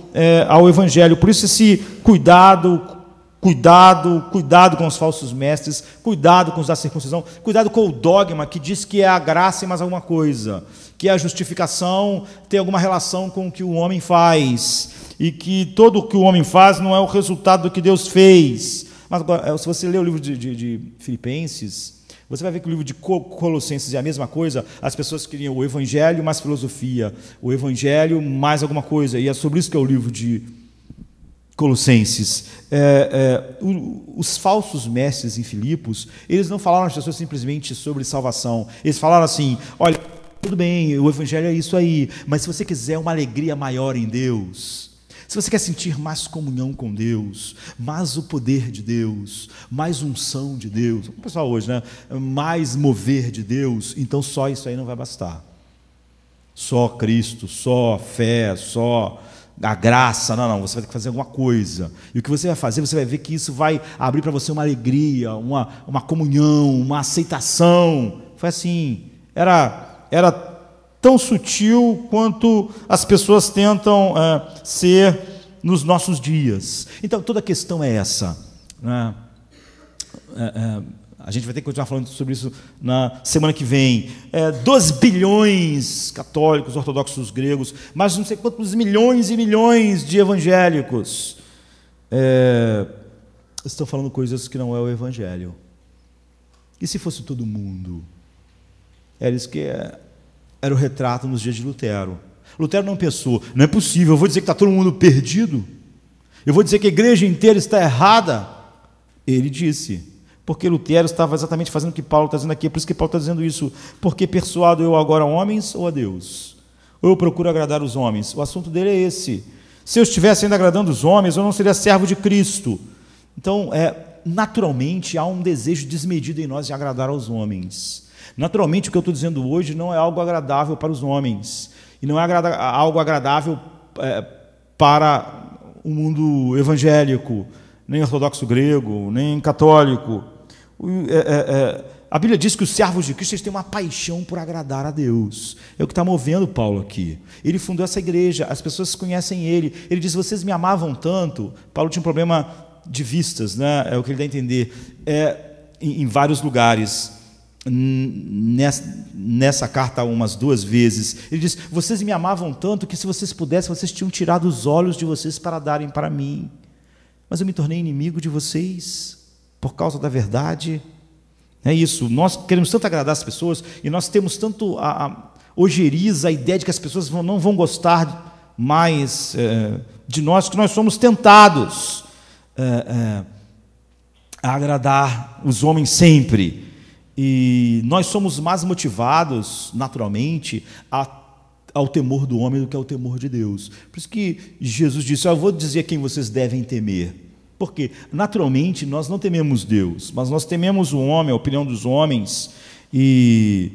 ao evangelho. Por isso esse cuidado com os falsos mestres, cuidado com os da circuncisão, cuidado com o dogma que diz que é a graça e mais alguma coisa, que a justificação tem alguma relação com o que o homem faz, e que todo o que o homem faz não é o resultado do que Deus fez. Mas agora, se você ler o livro de Filipenses, você vai ver que o livro de Colossenses é a mesma coisa. As pessoas queriam o evangelho mais filosofia, o evangelho mais alguma coisa, e é sobre isso que é o livro de Colossenses. Os falsos mestres em Filipos, eles não falaram às pessoas simplesmente sobre salvação, eles falaram assim, olha, tudo bem, o evangelho é isso aí, mas se você quiser uma alegria maior em Deus, se você quer sentir mais comunhão com Deus, mais o poder de Deus, mais unção de Deus, o pessoal hoje, né? Mais mover de Deus, então só isso aí não vai bastar. Só Cristo, só fé, só a graça, não, você vai ter que fazer alguma coisa. E o que você vai fazer, você vai ver que isso vai abrir para você uma alegria, uma comunhão, uma aceitação. Foi assim, era tão sutil quanto as pessoas tentam ser nos nossos dias. Então, toda a questão é essa, né? A gente vai ter que continuar falando sobre isso na semana que vem. 2 bilhões católicos, ortodoxos gregos, mas não sei quantos milhões e milhões de evangélicos estão falando coisas que não é o evangelho. E se fosse todo mundo? Era isso que era o retrato nos dias de Lutero. Lutero não pensou, não é possível, eu vou dizer que está todo mundo perdido, eu vou dizer que a igreja inteira está errada. Ele disse, porque Lutero estava exatamente fazendo o que Paulo está dizendo aqui, é por isso que Paulo está dizendo isso, porque persuado eu agora a homens ou a Deus? Ou eu procuro agradar os homens? O assunto dele é esse. Se eu estivesse ainda agradando os homens, eu não seria servo de Cristo. Então, naturalmente, há um desejo desmedido em nós de agradar aos homens. Naturalmente, o que eu estou dizendo hoje não é algo agradável para os homens, e não é algo agradável para o mundo evangélico, nem ortodoxo grego, nem católico. A Bíblia diz que os servos de Cristo têm uma paixão por agradar a Deus. É o que está movendo Paulo aqui. Ele fundou essa igreja, as pessoas conhecem ele. Ele diz, vocês me amavam tanto. Paulo tinha um problema de vistas, né? É o que ele dá a entender. Em vários lugares. Nessa carta umas 2 vezes, ele diz, vocês me amavam tanto que se vocês pudessem, vocês tinham tirado os olhos de vocês para darem para mim, mas eu me tornei inimigo de vocês por causa da verdade. É isso, nós queremos tanto agradar as pessoas e nós temos tanto ojeriza a ideia de que as pessoas não vão gostar mais de nós, que nós somos tentados a agradar os homens sempre. E nós somos mais motivados, naturalmente, ao temor do homem do que ao temor de Deus. Por isso que Jesus disse, eu vou dizer a quem vocês devem temer. Porque, naturalmente, nós não tememos Deus, mas nós tememos o homem, a opinião dos homens. E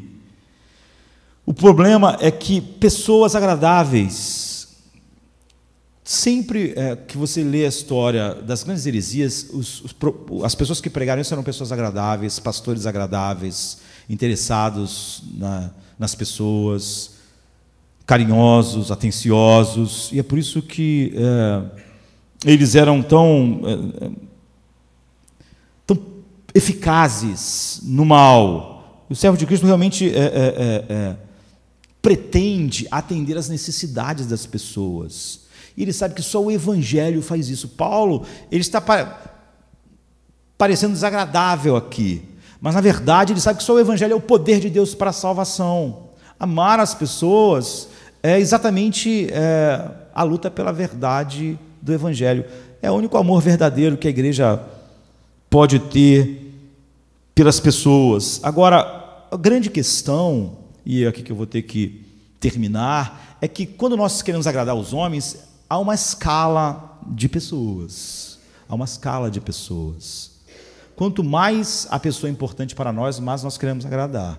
o problema é que pessoas agradáveis, sempre que você lê a história das grandes heresias, as pessoas que pregaram isso eram pessoas agradáveis, pastores agradáveis, interessados nas pessoas, carinhosos, atenciosos, e é por isso que eles eram tão eficazes no mal. O servo de Cristo realmente pretende atender às necessidades das pessoas. E ele sabe que só o Evangelho faz isso. Paulo, ele está parecendo desagradável aqui, mas na verdade ele sabe que só o Evangelho é o poder de Deus para a salvação. Amar as pessoas é exatamente a luta pela verdade do Evangelho. É o único amor verdadeiro que a igreja pode ter pelas pessoas. Agora, a grande questão, e é aqui que eu vou ter que terminar, é que quando nós queremos agradar os homens, há uma escala de pessoas. Há uma escala de pessoas. Quanto mais a pessoa é importante para nós, mais nós queremos agradar.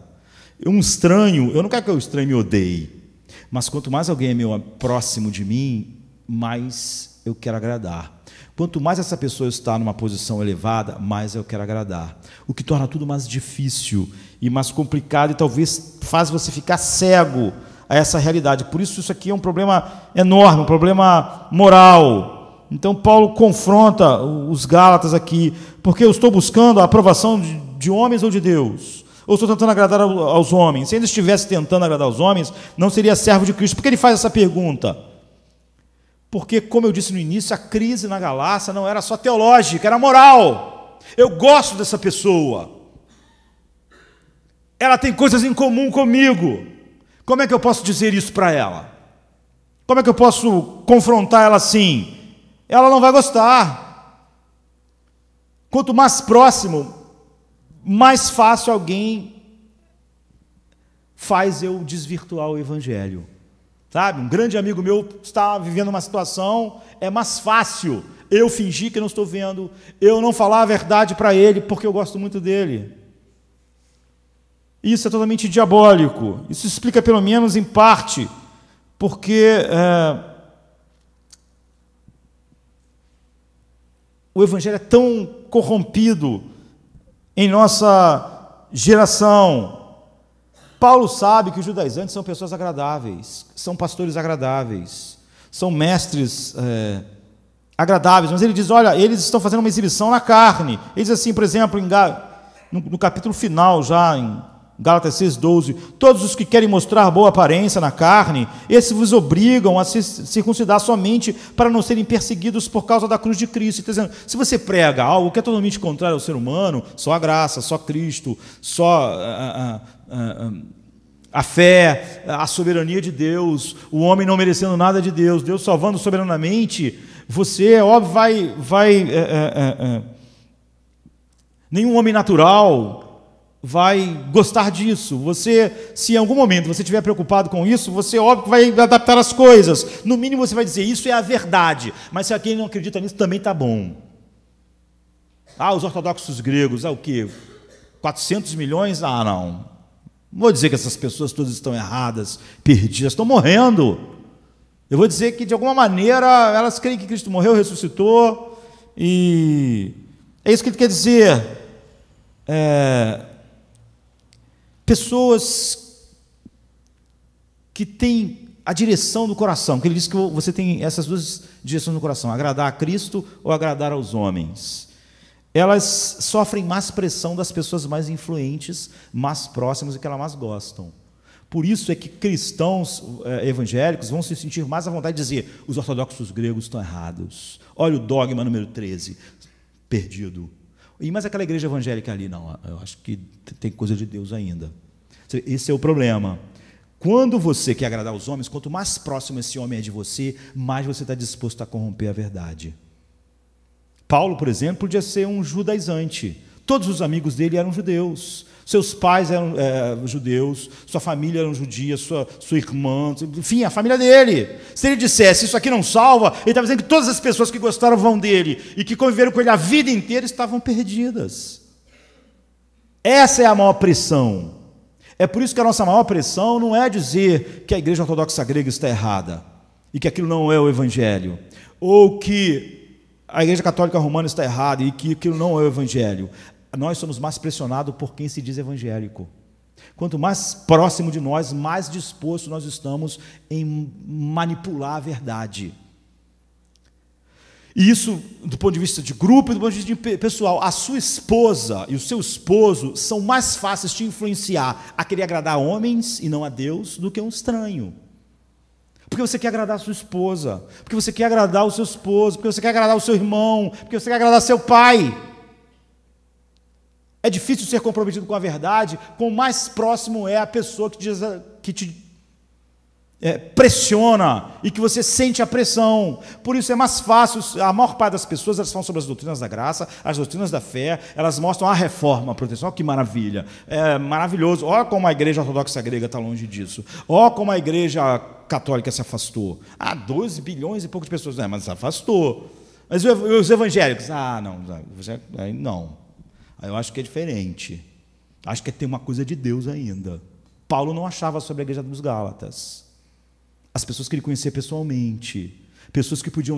Um estranho, eu não quero que o estranho me odeie, mas quanto mais alguém é próximo de mim, mais eu quero agradar. Quanto mais essa pessoa está numa posição elevada, mais eu quero agradar. O que torna tudo mais difícil e mais complicado e talvez faz você ficar cego a essa realidade. Por isso aqui é um problema enorme, um problema moral. Então Paulo confronta os Gálatas aqui, porque eu estou buscando a aprovação de homens ou de Deus? Ou estou tentando agradar aos homens? Se ainda estivesse tentando agradar aos homens, não seria servo de Cristo. Por que ele faz essa pergunta? Porque, como eu disse no início, a crise na Galácia não era só teológica, era moral. Eu gosto dessa pessoa. Ela tem coisas em comum comigo. Como é que eu posso dizer isso para ela? Como é que eu posso confrontar ela assim? Ela não vai gostar. Quanto mais próximo, mais fácil alguém faz eu desvirtuar o Evangelho. Sabe, um grande amigo meu está vivendo uma situação, é mais fácil eu fingir que não estou vendo, eu não falar a verdade para ele, porque eu gosto muito dele. Isso é totalmente diabólico. Isso explica, pelo menos em parte, porque o Evangelho é tão corrompido em nossa geração. Paulo sabe que os judaizantes são pessoas agradáveis, são pastores agradáveis, são mestres agradáveis, mas ele diz, olha, eles estão fazendo uma exibição na carne. Ele diz assim, por exemplo, no capítulo final, já em Gálatas 6:12, todos os que querem mostrar boa aparência na carne, esses vos obrigam a se circuncidar somente para não serem perseguidos por causa da cruz de Cristo. Está dizendo, se você prega algo que é totalmente contrário ao ser humano, só a graça, só Cristo, só a fé, a soberania de Deus, o homem não merecendo nada de Deus, Deus salvando soberanamente, você, óbvio, nenhum homem natural vai gostar disso. Você, se em algum momento você estiver preocupado com isso, você, óbvio, vai adaptar as coisas. No mínimo você vai dizer, isso é a verdade, mas se alguém não acredita nisso, também está bom. Os ortodoxos gregos, o quê? 400 milhões? Não. Não vou dizer que essas pessoas todas estão erradas, perdidas, estão morrendo. Eu vou dizer que, de alguma maneira, elas creem que Cristo morreu, ressuscitou, e é isso que ele quer dizer. Pessoas que têm a direção do coração, que ele diz que você tem essas duas direções no coração, agradar a Cristo ou agradar aos homens. Elas sofrem mais pressão das pessoas mais influentes, mais próximas e que elas mais gostam. Por isso é que cristãos evangélicos vão se sentir mais à vontade de dizer, os ortodoxos gregos estão errados. Olha o dogma número 13, perdido. Mas aquela igreja evangélica ali, não, eu acho que tem coisa de Deus ainda. Esse é o problema. Quando você quer agradar os homens, quanto mais próximo esse homem é de você, mais você está disposto a corromper a verdade. Paulo, por exemplo, podia ser um judaizante. Todos os amigos dele eram judeus. Seus pais eram judeus, sua família era judia, sua irmã, enfim, a família dele. Se ele dissesse, isso aqui não salva, ele estava dizendo que todas as pessoas que gostaram vão dele e que conviveram com ele a vida inteira estavam perdidas. Essa é a maior pressão. É por isso que a nossa maior pressão não é dizer que a igreja ortodoxa grega está errada e que aquilo não é o evangelho, ou que a igreja católica romana está errada e que aquilo não é o evangelho. Nós somos mais pressionados por quem se diz evangélico. Quanto mais próximo de nós, mais disposto nós estamos em manipular a verdade. E isso, do ponto de vista de grupo e do ponto de vista pessoal, a sua esposa e o seu esposo são mais fáceis de influenciar a querer agradar homens e não a Deus do que um estranho. Porque você quer agradar a sua esposa, porque você quer agradar o seu esposo, porque você quer agradar o seu irmão, porque você quer agradar seu pai. É difícil ser comprometido com a verdade, quanto mais próximo é a pessoa que te pressiona e que você sente a pressão. Por isso é mais fácil. A maior parte das pessoas, elas falam sobre as doutrinas da graça, as doutrinas da fé, elas mostram a reforma, a proteção. Olha que maravilha, é maravilhoso. Olha como a igreja ortodoxa grega está longe disso. Olha como a igreja católica se afastou. 12 bilhões e pouco de pessoas, mas se afastou. Mas os evangélicos, não. Aí eu acho que é diferente. Acho que tem uma coisa de Deus ainda. Paulo não achava sobre a igreja dos Gálatas. As pessoas que ele conhecia pessoalmente, pessoas que podiam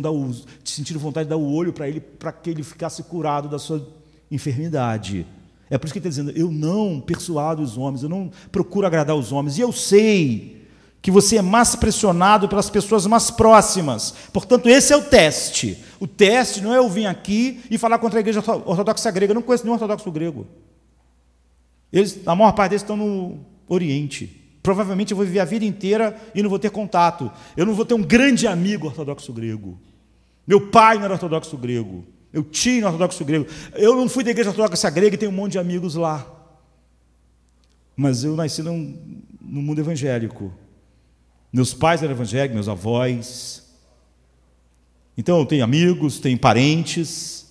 sentir vontade de dar o olho para ele, para que ele ficasse curado da sua enfermidade. É por isso que ele está dizendo, eu não persuado os homens, eu não procuro agradar os homens, e eu sei que você é mais pressionado pelas pessoas mais próximas. Portanto, esse é o teste. O teste não é eu vir aqui e falar contra a igreja ortodoxa grega. Eu não conheço nenhum ortodoxo grego. A maior parte deles estão no Oriente. Provavelmente eu vou viver a vida inteira e não vou ter contato. Eu não vou ter um grande amigo ortodoxo grego. Meu pai não era ortodoxo grego. Meu tio não era ortodoxo grego. Eu não fui da igreja ortodoxa grega e tenho um monte de amigos lá. Mas eu nasci no mundo evangélico. Meus pais eram evangélicos, meus avós. Então eu tenho amigos, tenho parentes.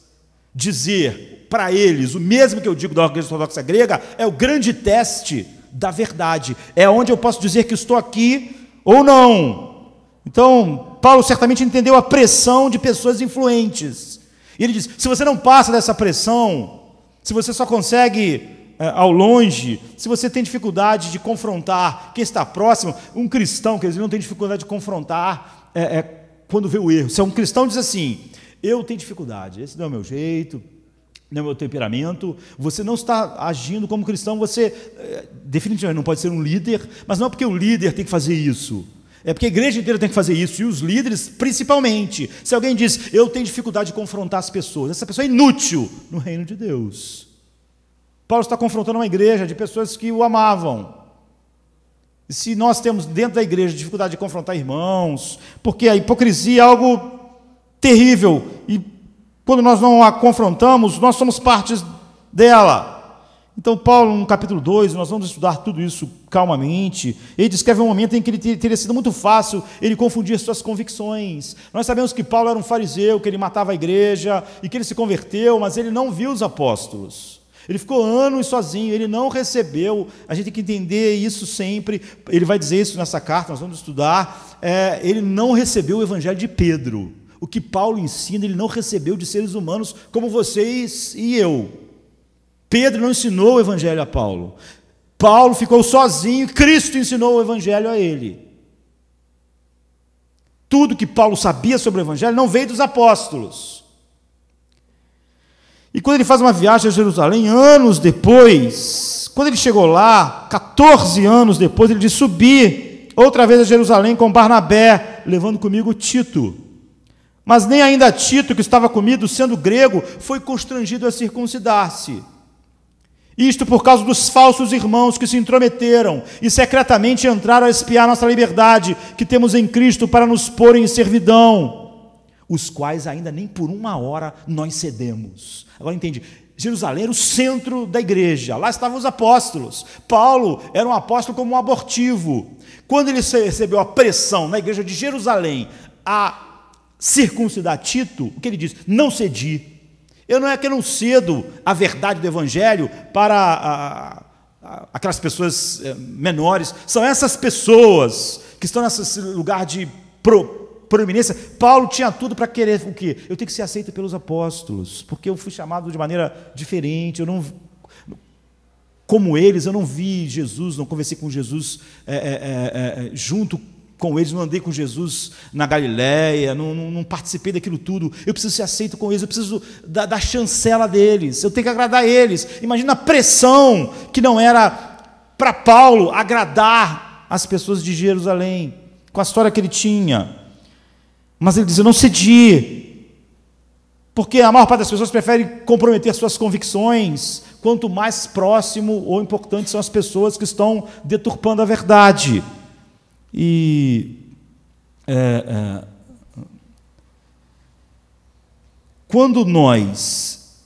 Dizer para eles o mesmo que eu digo da igreja ortodoxa grega é o grande teste da verdade. É onde eu posso dizer que estou aqui ou não. Então, Paulo certamente entendeu a pressão de pessoas influentes. E ele diz, se você não passa dessa pressão, se você só consegue ao longe, se você tem dificuldade de confrontar quem está próximo, um cristão, quer dizer, não tem dificuldade de confrontar quando vê o erro. Se um cristão diz assim, eu tenho dificuldade, esse não é o meu jeito, não é o meu temperamento, você não está agindo como cristão, você definitivamente não pode ser um líder, mas não é porque o líder tem que fazer isso, é porque a igreja inteira tem que fazer isso, e os líderes principalmente. Se alguém diz, eu tenho dificuldade de confrontar as pessoas, essa pessoa é inútil no reino de Deus. Paulo está confrontando uma igreja de pessoas que o amavam. E se nós temos dentro da igreja dificuldade de confrontar irmãos, porque a hipocrisia é algo terrível, e quando nós não a confrontamos, nós somos partes dela. Então Paulo, no capítulo 2, nós vamos estudar tudo isso calmamente. Ele descreve um momento em que ele teria sido muito fácil ele confundir suas convicções. Nós sabemos que Paulo era um fariseu, que ele matava a igreja, e que ele se converteu, mas ele não viu os apóstolos. Ele ficou anos sozinho, ele não recebeu, a gente tem que entender isso sempre, ele vai dizer isso nessa carta, nós vamos estudar, ele não recebeu o evangelho de Pedro. O que Paulo ensina, ele não recebeu de seres humanos como vocês e eu. Pedro não ensinou o evangelho a Paulo. Paulo ficou sozinho, Cristo ensinou o evangelho a ele. Tudo que Paulo sabia sobre o evangelho não veio dos apóstolos. E quando ele faz uma viagem a Jerusalém, anos depois, quando ele chegou lá, 14 anos depois, ele diz, subi outra vez a Jerusalém com Barnabé, levando comigo Tito. Mas nem ainda Tito, que estava comigo, sendo grego, foi constrangido a circuncidar-se. Isto por causa dos falsos irmãos que se intrometeram e secretamente entraram a espiar nossa liberdade, que temos em Cristo, para nos pôr em servidão, os quais ainda nem por uma hora nós cedemos. Agora entende, Jerusalém era o centro da igreja, lá estavam os apóstolos. Paulo era um apóstolo como um abortivo. Quando ele recebeu a pressão na igreja de Jerusalém a circuncidar Tito, o que ele diz? Não cedi. Não é que eu não cedo a verdade do evangelho para aquelas pessoas menores, são essas pessoas que estão nesse lugar de proeminência. Paulo tinha tudo para querer o quê? Eu tenho que ser aceito pelos apóstolos, porque eu fui chamado de maneira diferente, eu não, como eles, eu não vi Jesus, não conversei com Jesus junto com eles, não andei com Jesus na Galileia, não participei daquilo tudo. Eu preciso ser aceito com eles, eu preciso da chancela deles, eu tenho que agradar eles. Imagina a pressão que não era para Paulo agradar as pessoas de Jerusalém, com a história que ele tinha. Mas ele diz, eu não cedi, porque a maior parte das pessoas prefere comprometer suas convicções, quanto mais próximo ou importante são as pessoas que estão deturpando a verdade. E quando nós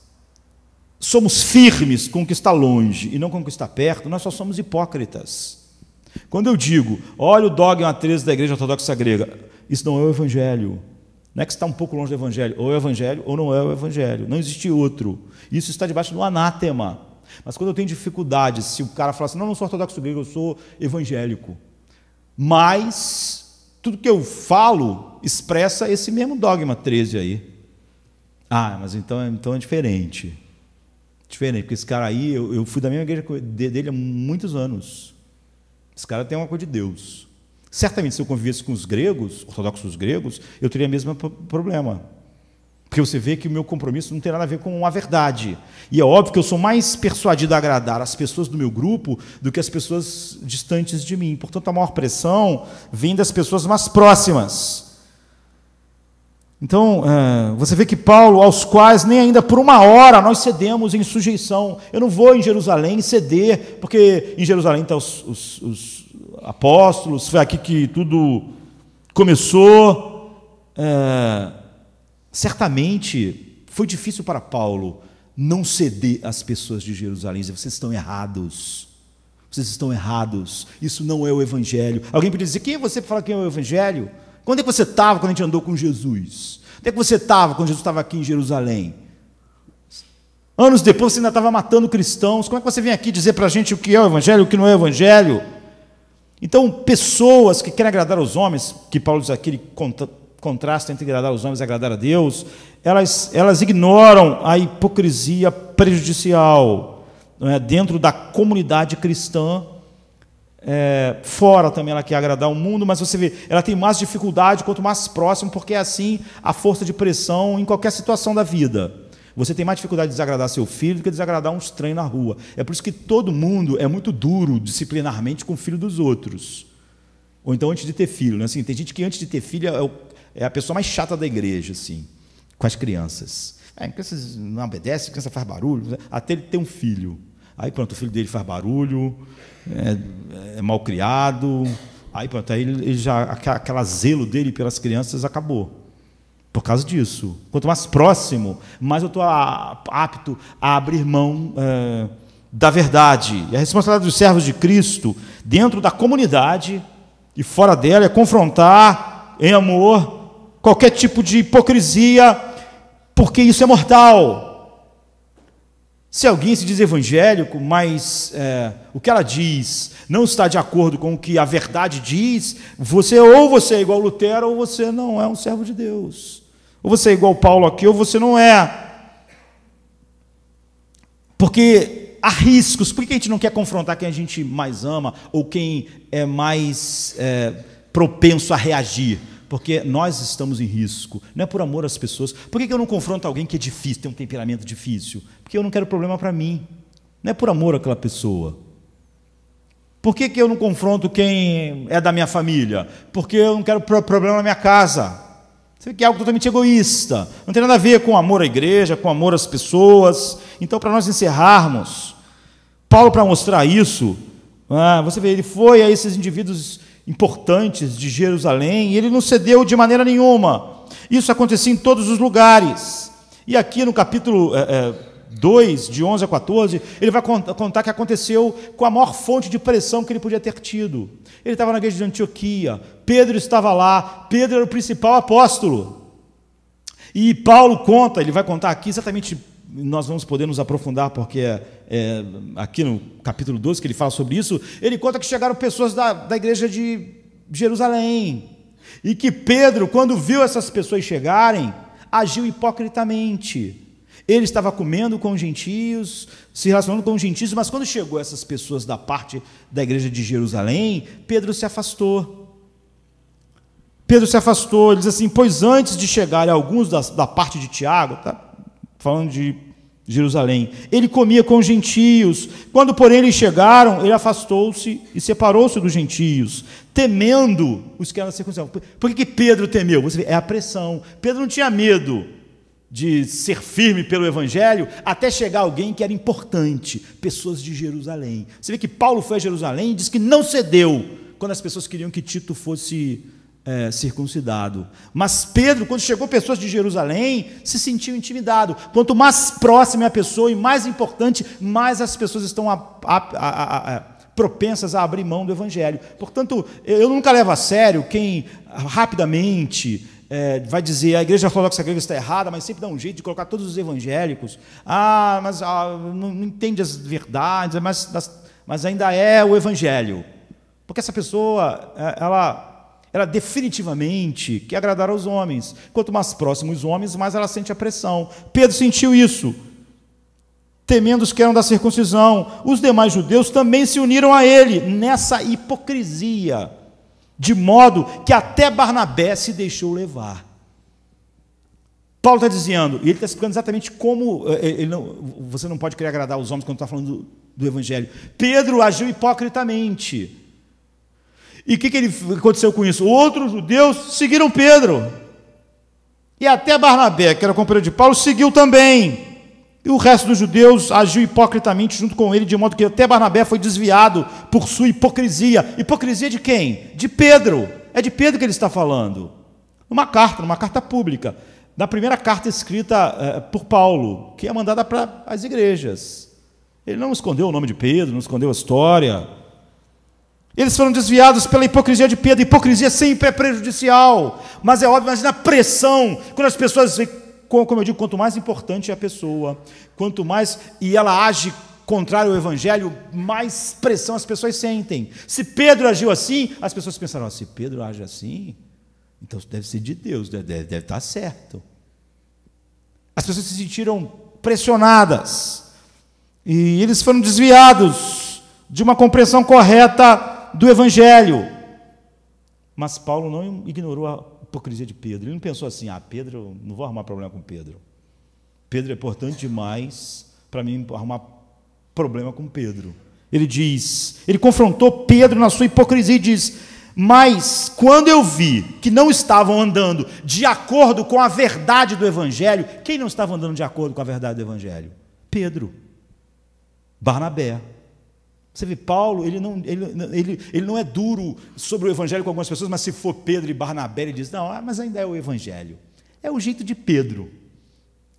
somos firmes com o que está longe e não com o que está perto, nós só somos hipócritas. Quando eu digo, olha o dogma 13 da Igreja Ortodoxa Grega, isso não é o Evangelho. Não é que está um pouco longe do Evangelho, ou é o Evangelho ou não é o Evangelho. Não existe outro. Isso está debaixo do anátema. Mas quando eu tenho dificuldade, se o cara fala assim, não sou ortodoxo grego, eu sou evangélico. Mas tudo que eu falo expressa esse mesmo dogma 13 aí. Ah, mas então é diferente. Diferente, porque esse cara aí, eu fui da mesma igreja dele há muitos anos. Esse cara tem uma coisa de Deus. Certamente, se eu convivesse com os gregos, ortodoxos gregos, eu teria o mesmo problema. Porque você vê que o meu compromisso não tem nada a ver com a verdade. E é óbvio que eu sou mais persuadido a agradar as pessoas do meu grupo do que as pessoas distantes de mim. Portanto, a maior pressão vem das pessoas mais próximas. Então, você vê que Paulo, aos quais nem ainda por uma hora nós cedemos em sujeição. Eu não vou em Jerusalém ceder, porque em Jerusalém estão os apóstolos, foi aqui que tudo começou. Certamente foi difícil para Paulo não ceder às pessoas de Jerusalém, dizer, vocês estão errados. Vocês estão errados. Isso não é o Evangelho. Alguém poderia dizer, quem é você para falar que é o Evangelho? Quando é que você estava quando a gente andou com Jesus? Onde é que você estava quando Jesus estava aqui em Jerusalém? Anos depois você ainda estava matando cristãos. Como é que você vem aqui dizer para a gente o que é o Evangelho e o que não é o Evangelho? Então, pessoas que querem agradar aos homens, que Paulo diz aqui, ele contrasta entre agradar aos homens e agradar a Deus, elas ignoram a hipocrisia prejudicial, não é? Dentro da comunidade cristã. Fora também ela quer agradar o mundo, mas você vê, ela tem mais dificuldade quanto mais próximo, porque é assim a força de pressão em qualquer situação da vida. Você tem mais dificuldade de desagradar seu filho do que desagradar um estranho na rua. É por isso que todo mundo é muito duro disciplinarmente com o filho dos outros. Ou então antes de ter filho, né? Assim, tem gente que antes de ter filho é a pessoa mais chata da igreja, assim, com as crianças. Crianças não obedecem, criança faz barulho, até ele ter um filho. Aí pronto, o filho dele faz barulho, é mal criado, aí pronto, aí ele já, aquele zelo dele pelas crianças acabou. Por causa disso. Quanto mais próximo, mais eu estou apto a abrir mão da verdade. E a responsabilidade dos servos de Cristo, dentro da comunidade e fora dela, é confrontar em amor qualquer tipo de hipocrisia, porque isso é mortal. Se alguém se diz evangélico, mas o que ela diz não está de acordo com o que a verdade diz, você é igual Lutero, ou você não é um servo de Deus. Ou você é igual Paulo aqui, ou você não é. Porque há riscos. Por que a gente não quer confrontar quem a gente mais ama, ou quem é mais propenso a reagir? Porque nós estamos em risco, não é por amor às pessoas. Por que eu não confronto alguém que é difícil, tem um temperamento difícil? Porque eu não quero problema para mim, não é por amor àquela pessoa. Por que eu não confronto quem é da minha família? Porque eu não quero problema na minha casa. Você vê que é algo totalmente egoísta, não tem nada a ver com amor à igreja, com amor às pessoas. Então, para nós encerrarmos, Paulo, para mostrar isso, você vê, ele foi a esses indivíduos importantes de Jerusalém, e ele não cedeu de maneira nenhuma. Isso acontecia em todos os lugares. E aqui no capítulo 2, de 11 a 14, ele vai contar que aconteceu com a maior fonte de pressão que ele podia ter tido. Ele estava na igreja de Antioquia, Pedro estava lá, Pedro era o principal apóstolo. E Paulo conta, ele vai contar aqui exatamente, nós vamos poder nos aprofundar, porque aqui no capítulo 12 que ele fala sobre isso, ele conta que chegaram pessoas da igreja de Jerusalém, e que Pedro, quando viu essas pessoas chegarem, agiu hipocritamente. Ele estava comendo com os gentios, se relacionando com os gentios, mas quando chegou essas pessoas da parte da igreja de Jerusalém, Pedro se afastou. Pedro se afastou, ele diz assim, pois antes de chegarem alguns da parte de Tiago, tá falando de Jerusalém, ele comia com os gentios. Quando, porém, eles chegaram, ele afastou-se e separou-se dos gentios, temendo os que eram da circuncisão. Por que Pedro temeu? Você vê, é a pressão. Pedro não tinha medo de ser firme pelo Evangelho, até chegar alguém que era importante, pessoas de Jerusalém. Você vê que Paulo foi a Jerusalém e disse que não cedeu, quando as pessoas queriam que Tito fosse circuncidado. Mas Pedro, quando chegou pessoas de Jerusalém, se sentiu intimidado. Quanto mais próxima é a pessoa e mais importante, mais as pessoas estão propensas a abrir mão do evangelho. Portanto, eu nunca levo a sério quem rapidamente vai dizer a igreja ortodoxa grega está errada, mas sempre dá um jeito de colocar todos os evangélicos. Mas não entende as verdades, mas ainda é o evangelho. Porque essa pessoa, ela definitivamente quer agradar aos homens. Quanto mais próximos os homens, mais ela sente a pressão. Pedro sentiu isso, temendo os que eram da circuncisão. Os demais judeus também se uniram a ele nessa hipocrisia, de modo que até Barnabé se deixou levar. Paulo está dizendo, e ele está explicando exatamente como você não pode querer agradar os homens quando está falando do evangelho. Pedro agiu hipocritamente. E o que aconteceu com isso? Outros judeus seguiram Pedro. E até Barnabé, que era companheiro de Paulo, seguiu também. E o resto dos judeus agiu hipocritamente junto com ele, de modo que até Barnabé foi desviado por sua hipocrisia. Hipocrisia de quem? De Pedro. É de Pedro que ele está falando. Numa carta pública. Na primeira carta escrita por Paulo, que é mandada para as igrejas. Ele não escondeu o nome de Pedro, não escondeu a história. Eles foram desviados pela hipocrisia de Pedro. Hipocrisia sempre é prejudicial, mas é óbvio, imagina a pressão, quando as pessoas, como eu digo, quanto mais importante é a pessoa, quanto mais, e ela age contrário ao evangelho, mais pressão as pessoas sentem. Se Pedro agiu assim, as pessoas pensaram, se Pedro age assim, então deve ser de Deus, deve estar certo. As pessoas se sentiram pressionadas, e eles foram desviados de uma compreensão correta do evangelho. Mas Paulo não ignorou a hipocrisia de Pedro. Ele não pensou assim, Pedro, não vou arrumar problema com Pedro. Pedro é importante demais para mim arrumar problema com Pedro. Ele confrontou Pedro na sua hipocrisia e diz, mas quando eu vi que não estavam andando de acordo com a verdade do evangelho, quem não estava andando de acordo com a verdade do evangelho? Pedro, Barnabé. Você vê, Paulo, ele não é duro sobre o evangelho com algumas pessoas, mas se for Pedro e Barnabé, ele diz, não, mas ainda é o evangelho. É o jeito de Pedro.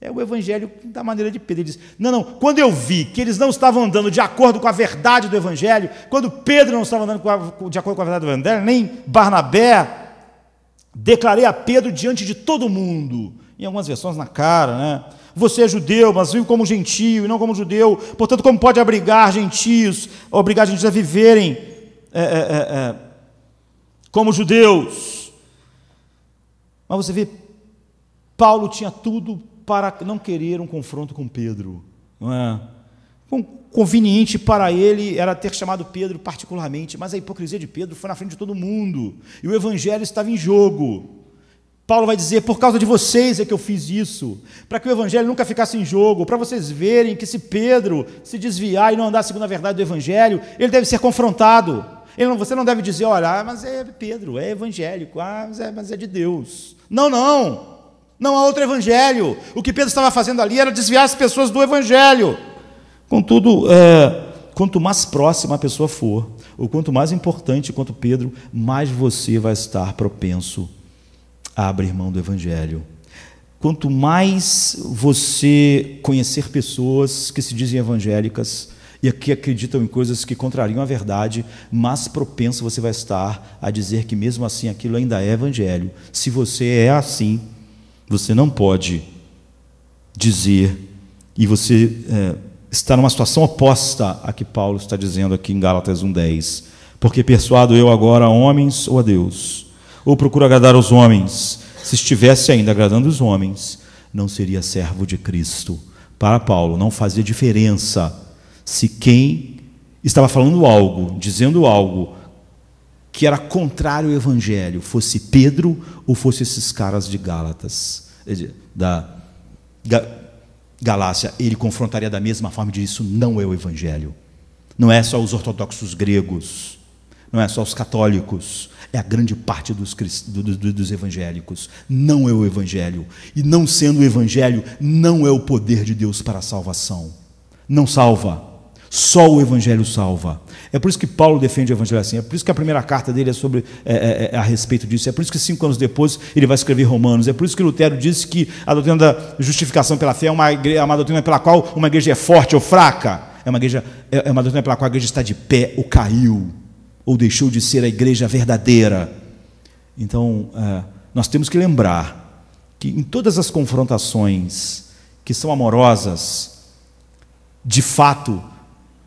É o evangelho da maneira de Pedro. Ele diz, não, quando eu vi que eles não estavam andando de acordo com a verdade do evangelho, quando Pedro não estava andando de acordo com a verdade do evangelho, nem Barnabé, declarei a Pedro diante de todo mundo, em algumas versões na cara, né? Você é judeu, mas vive como gentio e não como judeu. Portanto, como pode obrigar a gentios a viverem como judeus? Mas você vê, Paulo tinha tudo para não querer um confronto com Pedro. Não é? Conveniente para ele era ter chamado Pedro particularmente, mas a hipocrisia de Pedro foi na frente de todo mundo. E o evangelho estava em jogo. Paulo vai dizer, por causa de vocês é que eu fiz isso, para que o evangelho nunca ficasse em jogo, para vocês verem que se Pedro se desviar e não andar segundo a verdade do evangelho, ele deve ser confrontado. Você não deve dizer, olha, mas é Pedro, é evangélico, mas é de Deus. Não há outro evangelho. O que Pedro estava fazendo ali era desviar as pessoas do evangelho. Contudo, quanto mais próxima a pessoa for, ou quanto mais importante quanto Pedro, mais você vai estar propenso a abrir mão do evangelho. Quanto mais você conhecer pessoas que se dizem evangélicas e que acreditam em coisas que contrariam a verdade, mais propenso você vai estar a dizer que mesmo assim aquilo ainda é evangelho. Se você é assim, você não pode dizer, e você está numa situação oposta à que Paulo está dizendo aqui em Gálatas 1:10, porque persuado eu agora a homens ou a Deus, ou procuro agradar aos homens. Se estivesse ainda agradando os homens, não seria servo de Cristo. Para Paulo, não fazia diferença se quem estava falando algo, dizendo algo que era contrário ao evangelho, fosse Pedro ou fosse esses caras de Gálatas, da Galácia. Ele confrontaria da mesma forma e diria, isso não é o evangelho. Não é só os ortodoxos gregos, não é só os católicos, é a grande parte dos evangélicos. Não é o evangelho. E não sendo o evangelho, não é o poder de Deus para a salvação. Não salva. Só o Evangelho salva. É por isso que Paulo defende o Evangelho assim. É por isso que a primeira carta dele é sobre a respeito disso. É por isso que 5 anos depois ele vai escrever Romanos. É por isso que Lutero disse que a doutrina da justificação pela fé é uma doutrina pela qual uma igreja é forte ou fraca. É uma doutrina pela qual a igreja está de pé ou caiu, ou deixou de ser a igreja verdadeira. Então, nós temos que lembrar que em todas as confrontações que são amorosas, de fato,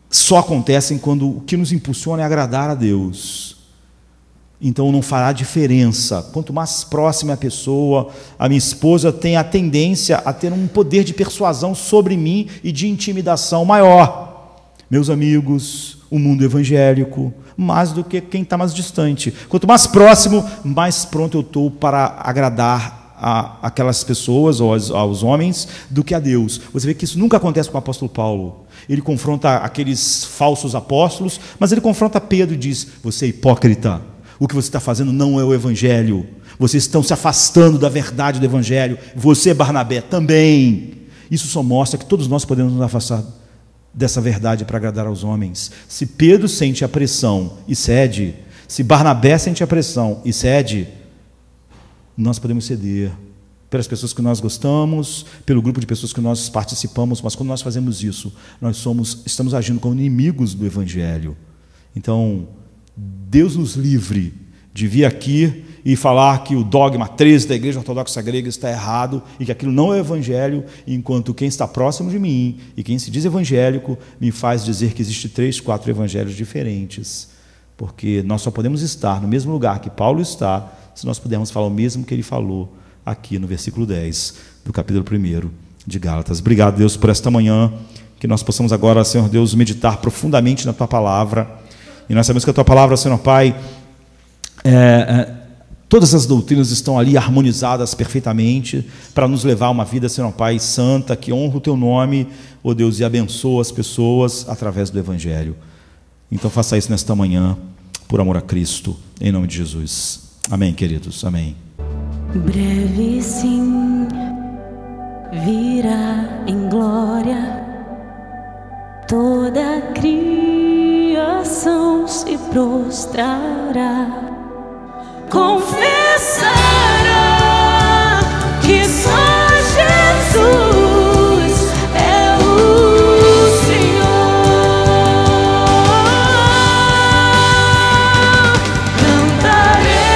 só acontecem quando o que nos impulsiona é agradar a Deus. Então não fará diferença. Quanto mais próxima a pessoa, a minha esposa tem a tendência a ter um poder de persuasão sobre mim e de intimidação maior. Meus amigos, o mundo evangélico, mais do que quem está mais distante. Quanto mais próximo, mais pronto eu estou para agradar aquelas pessoas ou aos homens do que a Deus. Você vê que isso nunca acontece com o apóstolo Paulo. Ele confronta aqueles falsos apóstolos, mas ele confronta Pedro e diz: você é hipócrita, o que você está fazendo não é o evangelho, vocês estão se afastando da verdade do evangelho, você, Barnabé, também. Isso só mostra que todos nós podemos nos afastar dessa verdade para agradar aos homens. Se Pedro sente a pressão e cede, se Barnabé sente a pressão e cede, nós podemos ceder pelas pessoas que nós gostamos, pelo grupo de pessoas que nós participamos, mas quando nós fazemos isso, estamos agindo como inimigos do evangelho. Então, Deus nos livre de vir aqui e falar que o dogma 13 da Igreja Ortodoxa Grega está errado e que aquilo não é o evangelho, enquanto quem está próximo de mim e quem se diz evangélico me faz dizer que existe 3, 4 evangelhos diferentes, porque nós só podemos estar no mesmo lugar que Paulo está se nós pudermos falar o mesmo que ele falou aqui no versículo 10 do capítulo 1 de Gálatas. Obrigado, Deus, por esta manhã, que nós possamos agora, Senhor Deus, meditar profundamente na Tua Palavra, e nós sabemos que a Tua Palavra, Senhor Pai, todas as doutrinas estão ali harmonizadas perfeitamente para nos levar a uma vida, Senhor Pai, santa, que honra o Teu nome, ó Deus, e abençoa as pessoas através do Evangelho. Então faça isso nesta manhã, por amor a Cristo, em nome de Jesus. Amém, queridos, amém. Breve sim virá em glória, toda a criação se prostrará, confessará que só Jesus é o Senhor. Cantarei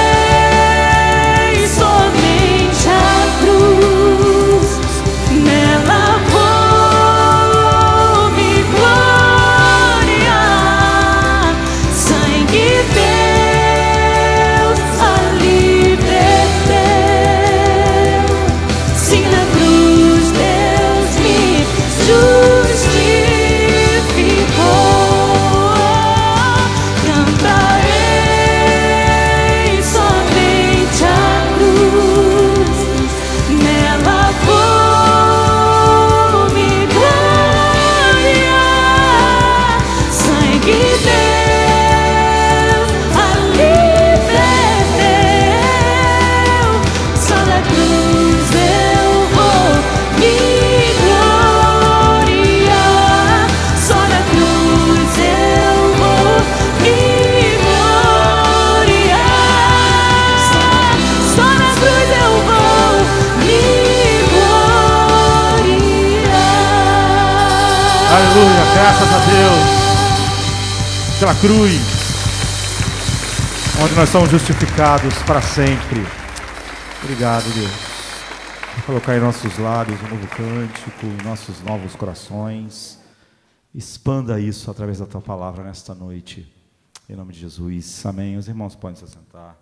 somente a cruz, nela vou me gloriar. Sangue Deus ali verteu, sim, na cruz Deus me justificou. Cantarei somente a cruz, nela vou me gloriar. Sangue Deus ali verteu, só na cruz eu vou me gloriar. Só na cruz eu vou me gloriar. Só na cruz eu vou me gloriar. Aleluia, graças a Deus. Pela cruz, onde nós somos justificados para sempre. Obrigado, Deus, por colocar em nossos lábios um novo cântico, em nossos novos corações. Expanda isso através da Tua Palavra nesta noite, em nome de Jesus. Amém. Os irmãos podem se assentar.